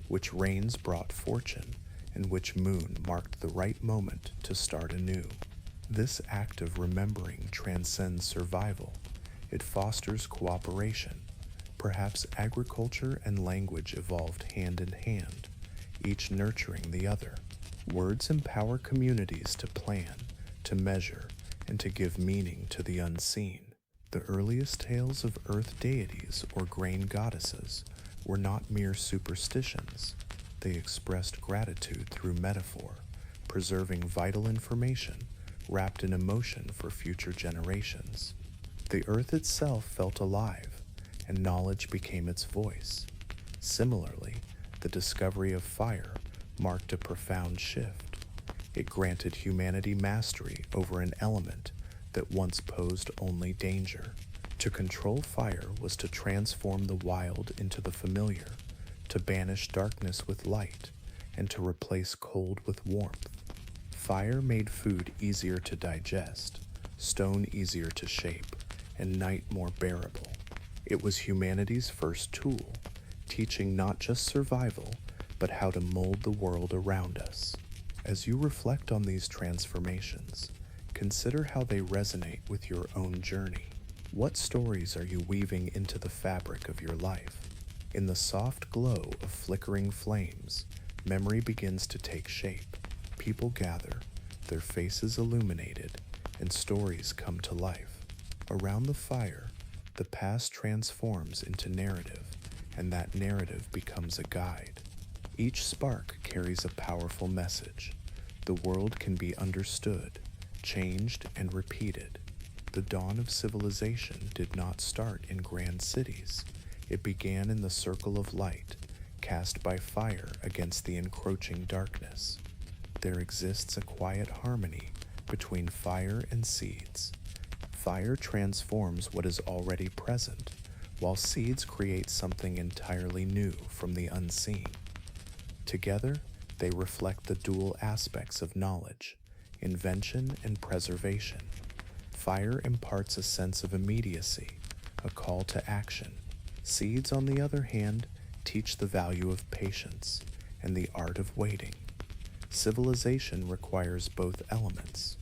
which rains brought fortune, and which moon marked the right moment to start anew. This act of remembering transcends survival. It fosters cooperation. Perhaps agriculture and language evolved hand in hand, each nurturing the other. Words empower communities to plan, to measure, and to give meaning to the unseen. The earliest tales of earth deities or grain goddesses were not mere superstitions. They expressed gratitude through metaphor, preserving vital information wrapped in emotion for future generations. The earth itself felt alive, and knowledge became its voice. Similarly, the discovery of fire marked a profound shift. It granted humanity mastery over an element that once posed only danger. To control fire was to transform the wild into the familiar, to banish darkness with light, and to replace cold with warmth. Fire made food easier to digest, stone easier to shape, and night more bearable. It was humanity's first tool, teaching not just survival, but how to mold the world around us. As you reflect on these transformations, consider how they resonate with your own journey. What stories are you weaving into the fabric of your life? In the soft glow of flickering flames, memory begins to take shape. People gather, their faces illuminated, and stories come to life. Around the fire, the past transforms into narrative, and that narrative becomes a guide. Each spark carries a powerful message. The world can be understood, changed, and repeated. The dawn of civilization did not start in grand cities. It began in the circle of light, cast by fire against the encroaching darkness. There exists a quiet harmony between fire and seeds. Fire transforms what is already present, while seeds create something entirely new from the unseen. Together, they reflect the dual aspects of knowledge, invention and preservation. Fire imparts a sense of immediacy, a call to action. Seeds, on the other hand, teach the value of patience and the art of waiting. Civilization requires both elements.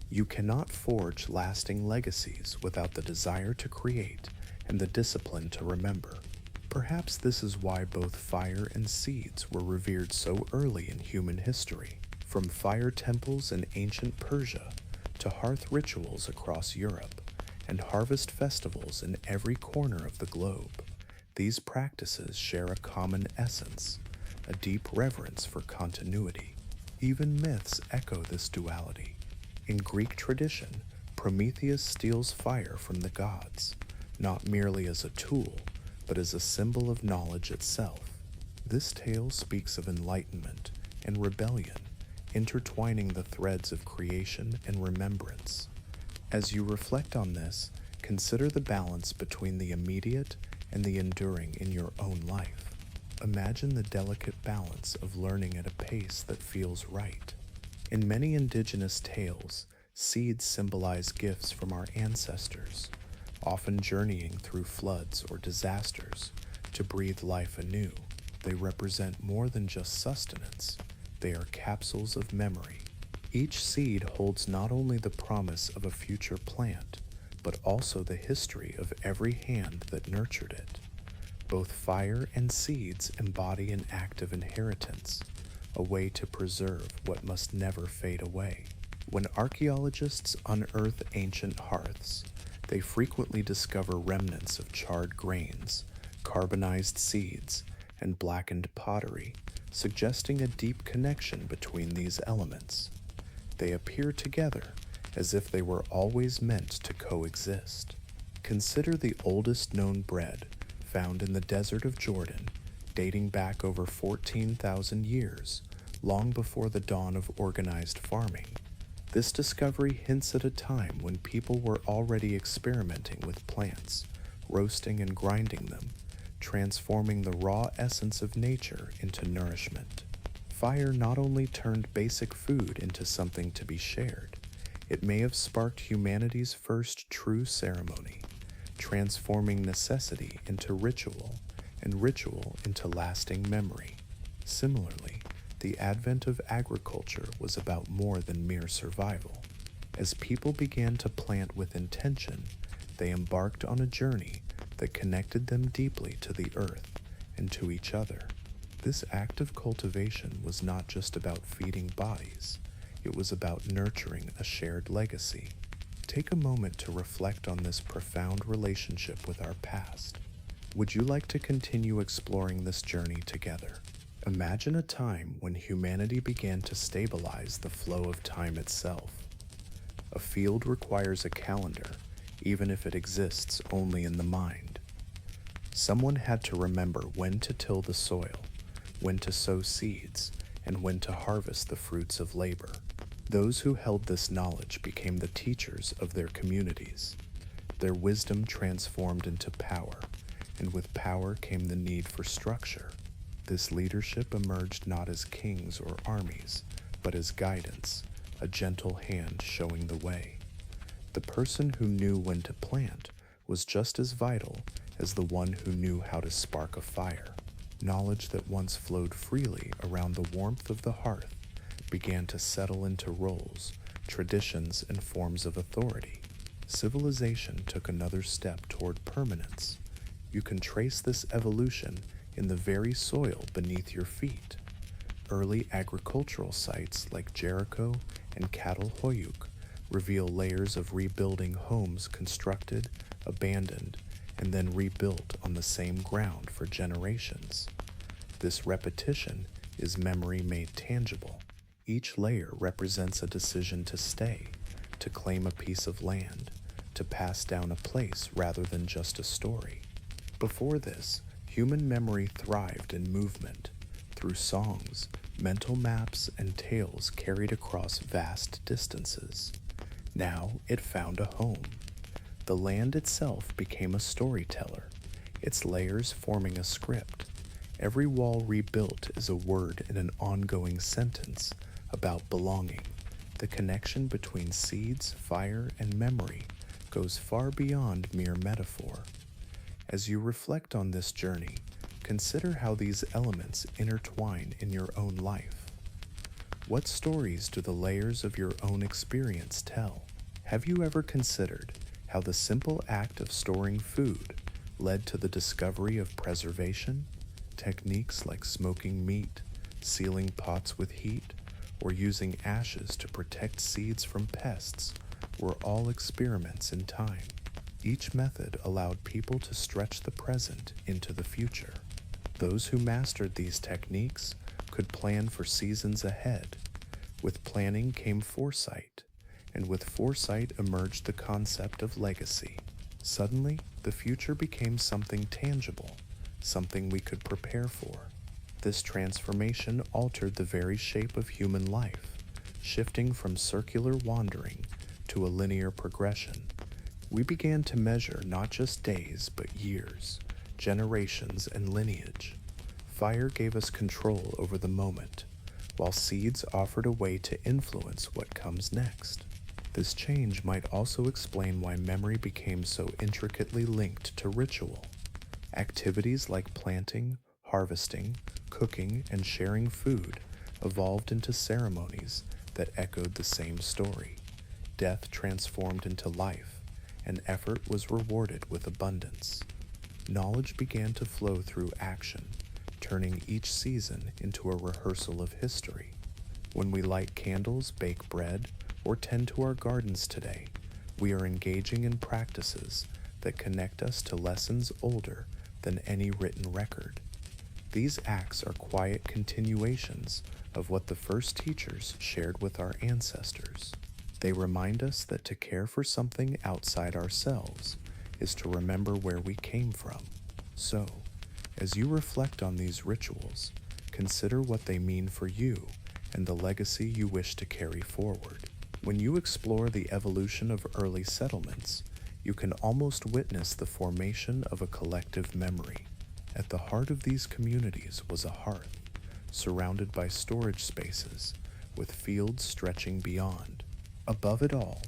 You cannot forge lasting legacies without the desire to create and the discipline to remember. Perhaps this is why both fire and seeds were revered so early in human history, from fire temples in ancient Persia to hearth rituals across Europe and harvest festivals in every corner of the globe. These practices share a common essence, a deep reverence for continuity. Even myths echo this duality. In Greek tradition, Prometheus steals fire from the gods, not merely as a tool, but as a symbol of knowledge itself. This tale speaks of enlightenment and rebellion, intertwining the threads of creation and remembrance. As you reflect on this, consider the balance between the immediate and the enduring in your own life. Imagine the delicate balance of learning at a pace that feels right. In many indigenous tales, seeds symbolize gifts from our ancestors, often journeying through floods or disasters to breathe life anew. They represent more than just sustenance. They are capsules of memory. Each seed holds not only the promise of a future plant, but also the history of every hand that nurtured it. Both fire and seeds embody an act of inheritance, a way to preserve what must never fade away. When archaeologists unearth ancient hearths, they frequently discover remnants of charred grains, carbonized seeds, and blackened pottery, suggesting a deep connection between these elements. They appear together as if they were always meant to coexist. Consider the oldest known bread found in the desert of Jordan, dating back over 14,000 years, long before the dawn of organized farming. This discovery hints at a time when people were already experimenting with plants, roasting and grinding them, transforming the raw essence of nature into nourishment. Fire not only turned basic food into something to be shared, it may have sparked humanity's first true ceremony, transforming necessity into ritual and ritual into lasting memory. Similarly, the advent of agriculture was about more than mere survival. As people began to plant with intention, they embarked on a journey that connected them deeply to the earth and to each other. This act of cultivation was not just about feeding bodies, it was about nurturing a shared legacy. Take a moment to reflect on this profound relationship with our past. Would you like to continue exploring this journey together? Imagine a time when humanity began to stabilize the flow of time itself. A field requires a calendar, even if it exists only in the mind. Someone had to remember when to till the soil, when to sow seeds, and when to harvest the fruits of labor. Those who held this knowledge became the teachers of their communities. Their wisdom transformed into power, and with power came the need for structure. This leadership emerged not as kings or armies, but as guidance, a gentle hand showing the way. The person who knew when to plant was just as vital as the one who knew how to spark a fire. Knowledge that once flowed freely around the warmth of the hearth began to settle into roles, traditions, and forms of authority. civilization took another step toward permanence. You can trace this evolution in the very soil beneath your feet. Early agricultural sites like Jericho and Catalhoyuk reveal layers of rebuilding homes constructed, abandoned, and then rebuilt on the same ground for generations. This repetition is memory made tangible. Each layer represents a decision to stay, to claim a piece of land, to pass down a place rather than just a story. Before this, human memory thrived in movement, through songs, mental maps, and tales carried across vast distances. Now it found a home. The land itself became a storyteller, its layers forming a script. Every wall rebuilt is a word in an ongoing sentence about belonging. The connection between seeds, fire, and memory goes far beyond mere metaphor. As you reflect on this journey, consider how these elements intertwine in your own life. What stories do the layers of your own experience tell? Have you ever considered how the simple act of storing food led to the discovery of preservation? Techniques like smoking meat, sealing pots with heat, or using ashes to protect seeds from pests were all experiments in time. Each method allowed people to stretch the present into the future. Those who mastered these techniques could plan for seasons ahead. With planning came foresight, and with foresight emerged the concept of legacy. Suddenly, the future became something tangible, something we could prepare for. This transformation altered the very shape of human life, shifting from circular wandering to a linear progression. We began to measure not just days, but years, generations, and lineage. Fire gave us control over the moment, while seeds offered a way to influence what comes next. This change might also explain why memory became so intricately linked to ritual. Activities like planting, harvesting, cooking, and sharing food evolved into ceremonies that echoed the same story. Death transformed into life, and effort was rewarded with abundance. Knowledge began to flow through action, turning each season into a rehearsal of history. When we light candles, bake bread, or tend to our gardens today, we are engaging in practices that connect us to lessons older than any written record. These acts are quiet continuations of what the first teachers shared with our ancestors. They remind us that to care for something outside ourselves is to remember where we came from. So, as you reflect on these rituals, consider what they mean for you and the legacy you wish to carry forward. When you explore the evolution of early settlements, you can almost witness the formation of a collective memory. At the heart of these communities was a hearth, surrounded by storage spaces, with fields stretching beyond. Above it all,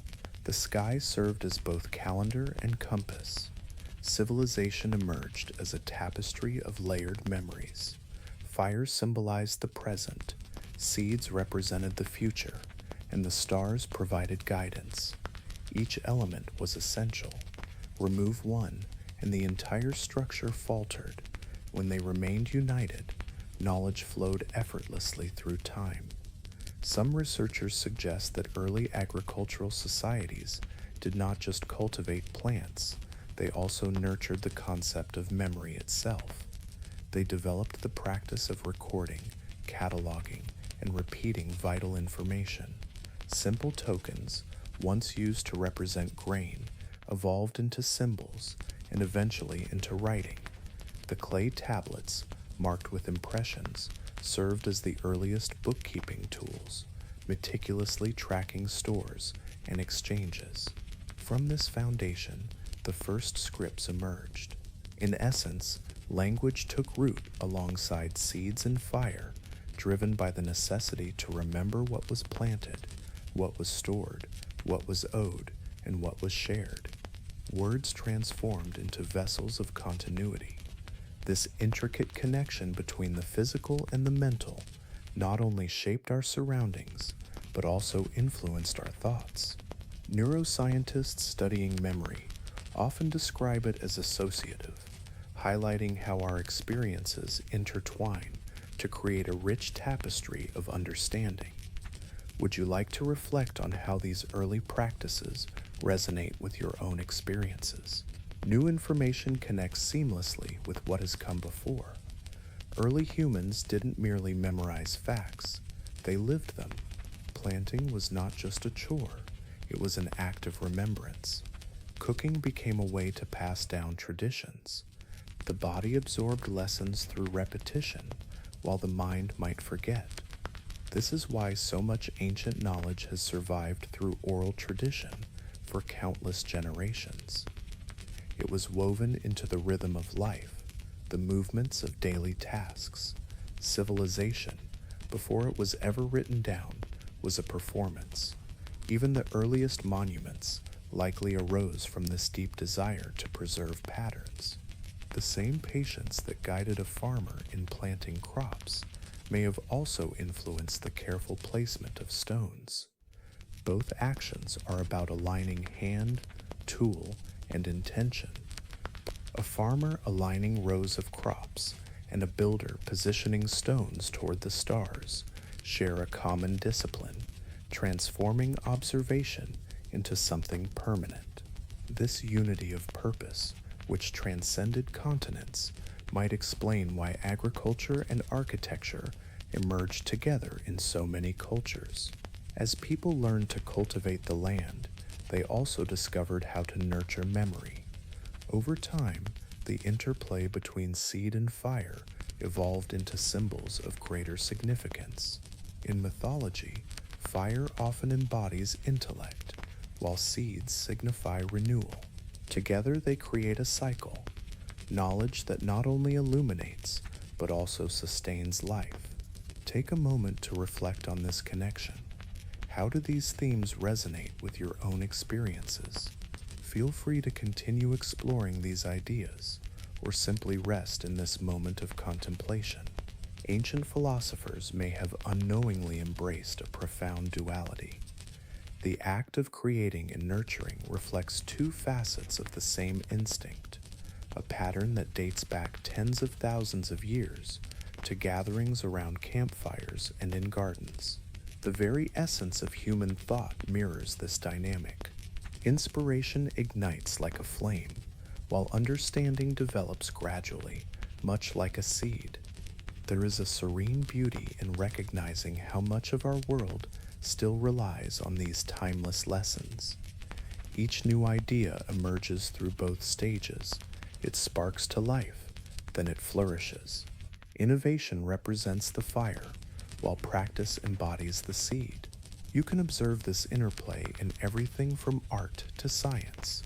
the sky served as both calendar and compass. Civilization emerged as a tapestry of layered memories. Fire symbolized the present, seeds represented the future, and the stars provided guidance. Each element was essential. Remove one, and the entire structure faltered. When they remained united, knowledge flowed effortlessly through time. Some researchers suggest that early agricultural societies did not just cultivate plants, they also nurtured the concept of memory itself. They developed the practice of recording, cataloging, and repeating vital information. Simple tokens, once used to represent grain, evolved into symbols and eventually into writing. The clay tablets, marked with impressions, served as the earliest bookkeeping tools, meticulously tracking stores and exchanges. From this foundation, the first scripts emerged. In essence, language took root alongside seeds and fire, driven by the necessity to remember what was planted, what was stored, what was owed, and what was shared. Words transformed into vessels of continuity. This intricate connection between the physical and the mental not only shaped our surroundings, but also influenced our thoughts. Neuroscientists studying memory often describe it as associative, highlighting how our experiences intertwine to create a rich tapestry of understanding. Would you like to reflect on how these early practices resonate with your own experiences? New information connects seamlessly with what has come before. Early humans didn't merely memorize facts, they lived them. Planting was not just a chore, it was an act of remembrance. Cooking became a way to pass down traditions. The body absorbed lessons through repetition, while the mind might forget. This is why so much ancient knowledge has survived through oral tradition for countless generations. It was woven into the rhythm of life, the movements of daily tasks. Civilization, before it was ever written down, was a performance. Even the earliest monuments likely arose from this deep desire to preserve patterns. The same patience that guided a farmer in planting crops may have also influenced the careful placement of stones. Both actions are about aligning hand, tool, and intention. A farmer aligning rows of crops and a builder positioning stones toward the stars share a common discipline, transforming observation into something permanent. This unity of purpose, which transcended continents, might explain why agriculture and architecture emerged together in so many cultures. As people learned to cultivate the land, they also discovered how to nurture memory. Over time, the interplay between seed and fire evolved into symbols of greater significance. In mythology, fire often embodies intellect, while seeds signify renewal. Together they create a cycle, knowledge that not only illuminates, but also sustains life. Take a moment to reflect on this connection. How do these themes resonate with your own experiences? Feel free to continue exploring these ideas, or simply rest in this moment of contemplation. Ancient philosophers may have unknowingly embraced a profound duality. The act of creating and nurturing reflects two facets of the same instinct, a pattern that dates back tens of thousands of years to gatherings around campfires and in gardens. The very essence of human thought mirrors this dynamic. Inspiration ignites like a flame, while understanding develops gradually, much like a seed. There is a serene beauty in recognizing how much of our world still relies on these timeless lessons. Each new idea emerges through both stages. It sparks to life, then it flourishes. Innovation represents the fire, while practice embodies the seed. You can observe this interplay in everything from art to science.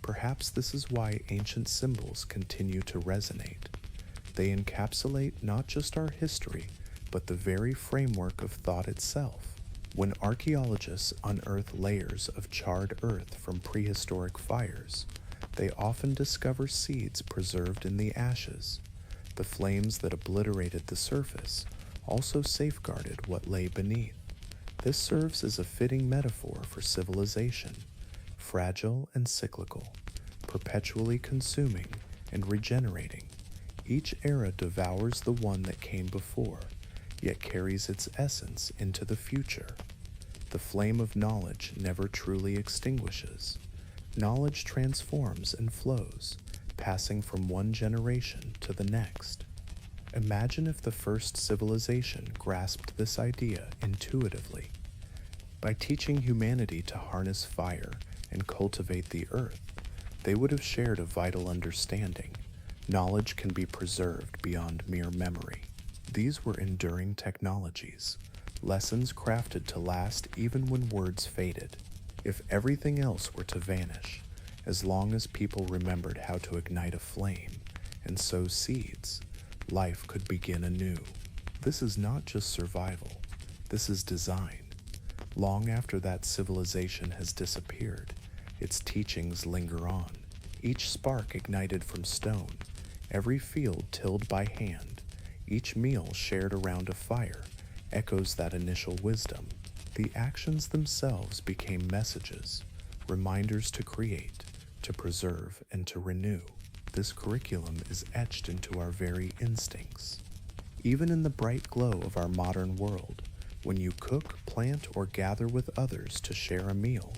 Perhaps this is why ancient symbols continue to resonate. They encapsulate not just our history, but the very framework of thought itself. When archaeologists unearth layers of charred earth from prehistoric fires, they often discover seeds preserved in the ashes. The flames that obliterated the surface also safeguarded what lay beneath. This serves as a fitting metaphor for civilization, fragile and cyclical, perpetually consuming and regenerating. Each era devours the one that came before, yet carries its essence into the future. The flame of knowledge never truly extinguishes. Knowledge transforms and flows, passing from one generation to the next. Imagine if the first civilization grasped this idea intuitively. By teaching humanity to harness fire and cultivate the earth, they would have shared a vital understanding. Knowledge can be preserved beyond mere memory. These were enduring technologies, lessons crafted to last even when words faded. If everything else were to vanish, as long as people remembered how to ignite a flame and sow seeds, life could begin anew. This is not just survival, this is design. Long after that civilization has disappeared, its teachings linger on. Each spark ignited from stone, every field tilled by hand, each meal shared around a fire echoes that initial wisdom. The actions themselves became messages, reminders to create, to preserve, and to renew. This curriculum is etched into our very instincts. Even in the bright glow of our modern world, when you cook, plant, or gather with others to share a meal,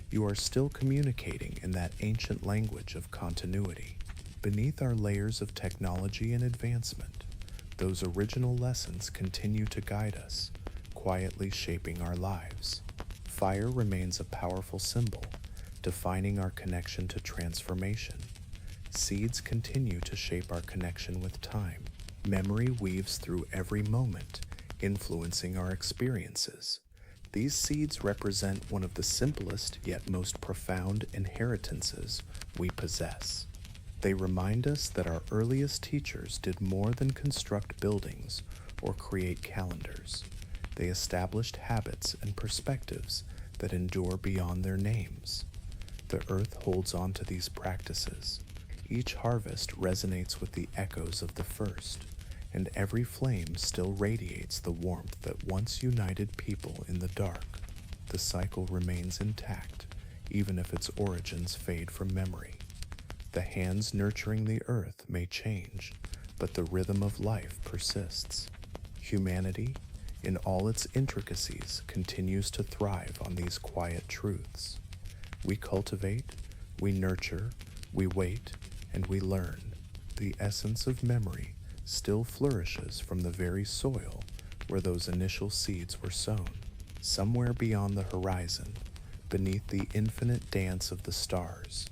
you are still communicating in that ancient language of continuity. Beneath our layers of technology and advancement, those original lessons continue to guide us, quietly shaping our lives. Fire remains a powerful symbol, defining our connection to transformation. Seeds continue to shape our connection with time. Memory weaves through every moment, influencing our experiences. These seeds represent one of the simplest yet most profound inheritances we possess. They remind us that our earliest teachers did more than construct buildings or create calendars. They established habits and perspectives that endure beyond their names. The earth holds on to these practices. Each harvest resonates with the echoes of the first, and every flame still radiates the warmth that once united people in the dark. The cycle remains intact, even if its origins fade from memory. The hands nurturing the earth may change, but the rhythm of life persists. Humanity, in all its intricacies, continues to thrive on these quiet truths. We cultivate, we nurture, we wait, and we learn. The essence of memory still flourishes from the very soil where those initial seeds were sown. Somewhere beyond the horizon, beneath the infinite dance of the stars,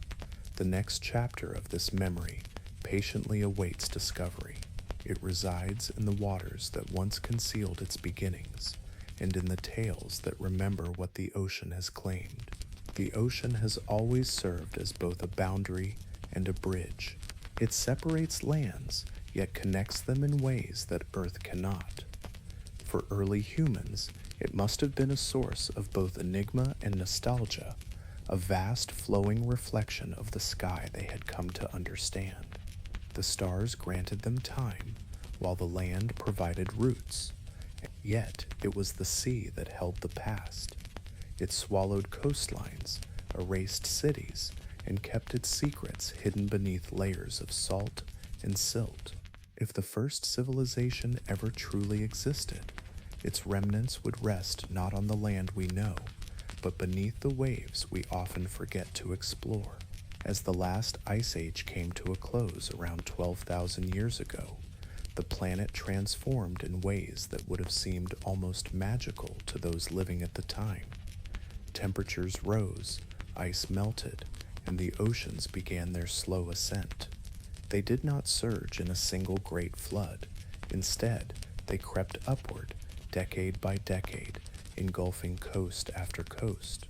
the next chapter of this memory patiently awaits discovery. It resides in the waters that once concealed its beginnings, and in the tales that remember what the ocean has claimed. The ocean has always served as both a boundary and a bridge. It separates lands, yet connects them in ways that Earth cannot. For early humans, it must have been a source of both enigma and nostalgia, a vast flowing reflection of the sky they had come to understand. The stars granted them time, while the land provided roots. Yet it was the sea that held the past. It swallowed coastlines, erased cities, and kept its secrets hidden beneath layers of salt and silt. If the first civilization ever truly existed, its remnants would rest not on the land we know, but beneath the waves we often forget to explore. As the last ice age came to a close around 12,000 years ago, the planet transformed in ways that would have seemed almost magical to those living at the time. Temperatures rose, ice melted, and the oceans began their slow ascent. They did not surge in a single great flood. Instead, they crept upward, decade by decade, engulfing coast after coast.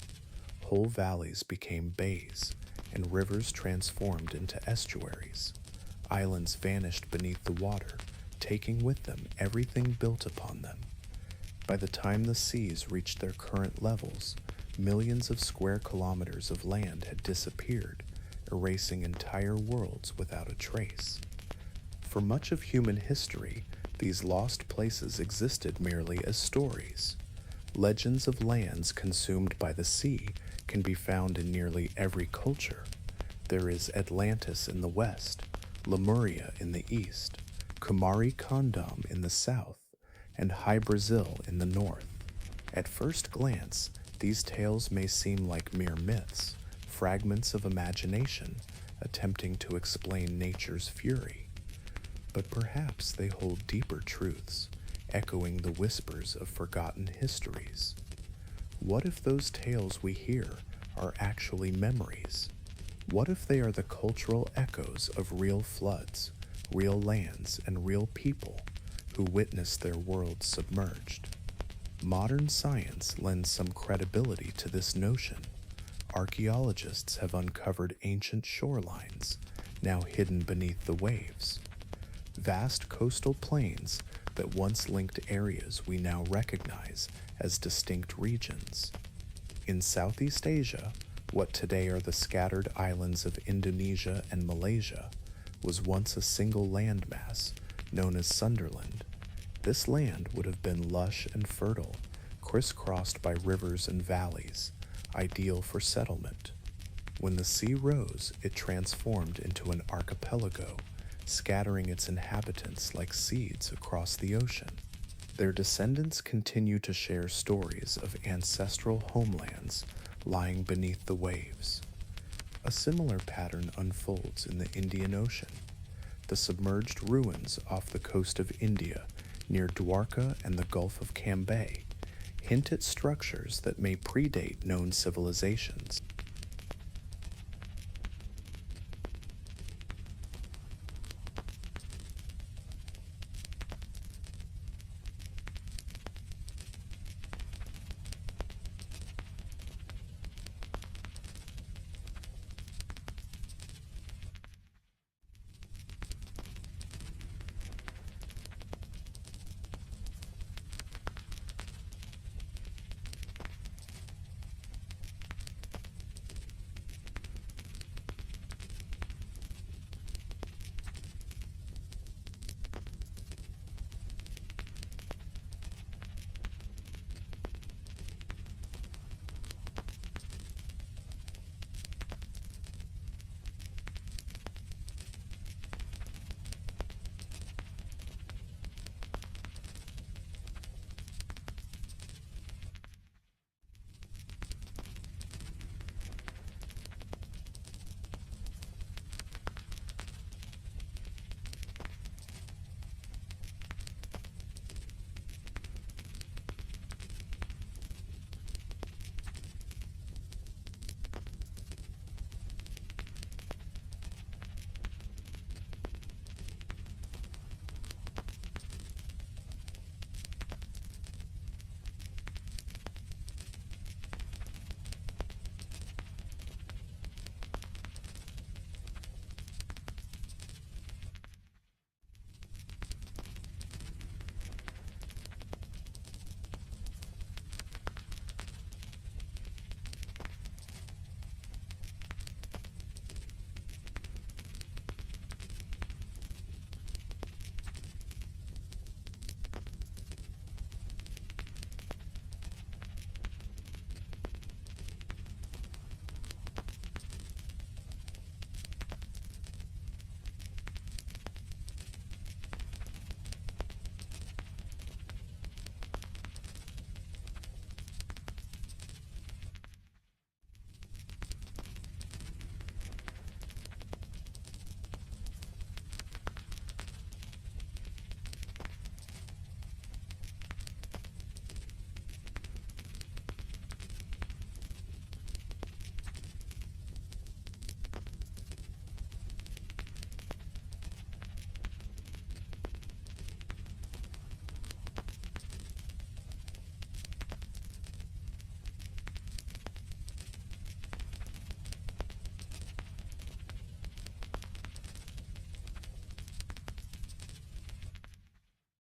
Whole valleys became bays, and rivers transformed into estuaries. Islands vanished beneath the water, taking with them everything built upon them. By the time the seas reached their current levels, millions of square kilometers of land had disappeared, erasing entire worlds without a trace. For much of human history, these lost places existed merely as stories. Legends of lands consumed by the sea can be found in nearly every culture. There is Atlantis in the west, Lemuria in the east, Kumari Kondom in the south, and High Brazil in the north. At first glance, these tales may seem like mere myths, fragments of imagination attempting to explain nature's fury. But perhaps they hold deeper truths, echoing the whispers of forgotten histories. What if those tales we hear are actually memories? What if they are the cultural echoes of real floods, real lands, and real people who witnessed their worlds submerged? Modern science lends some credibility to this notion. Archaeologists have uncovered ancient shorelines, now hidden beneath the waves. Vast coastal plains that once linked areas we now recognize as distinct regions. In Southeast Asia, what today are the scattered islands of Indonesia and Malaysia was once a single landmass known as Sunderland. This land would have been lush and fertile, crisscrossed by rivers and valleys, ideal for settlement. When the sea rose, it transformed into an archipelago, scattering its inhabitants like seeds across the ocean. Their descendants continue to share stories of ancestral homelands lying beneath the waves. A similar pattern unfolds in the Indian Ocean. The submerged ruins off the coast of India, near Dwarka and the Gulf of Cambay, hint at structures that may predate known civilizations.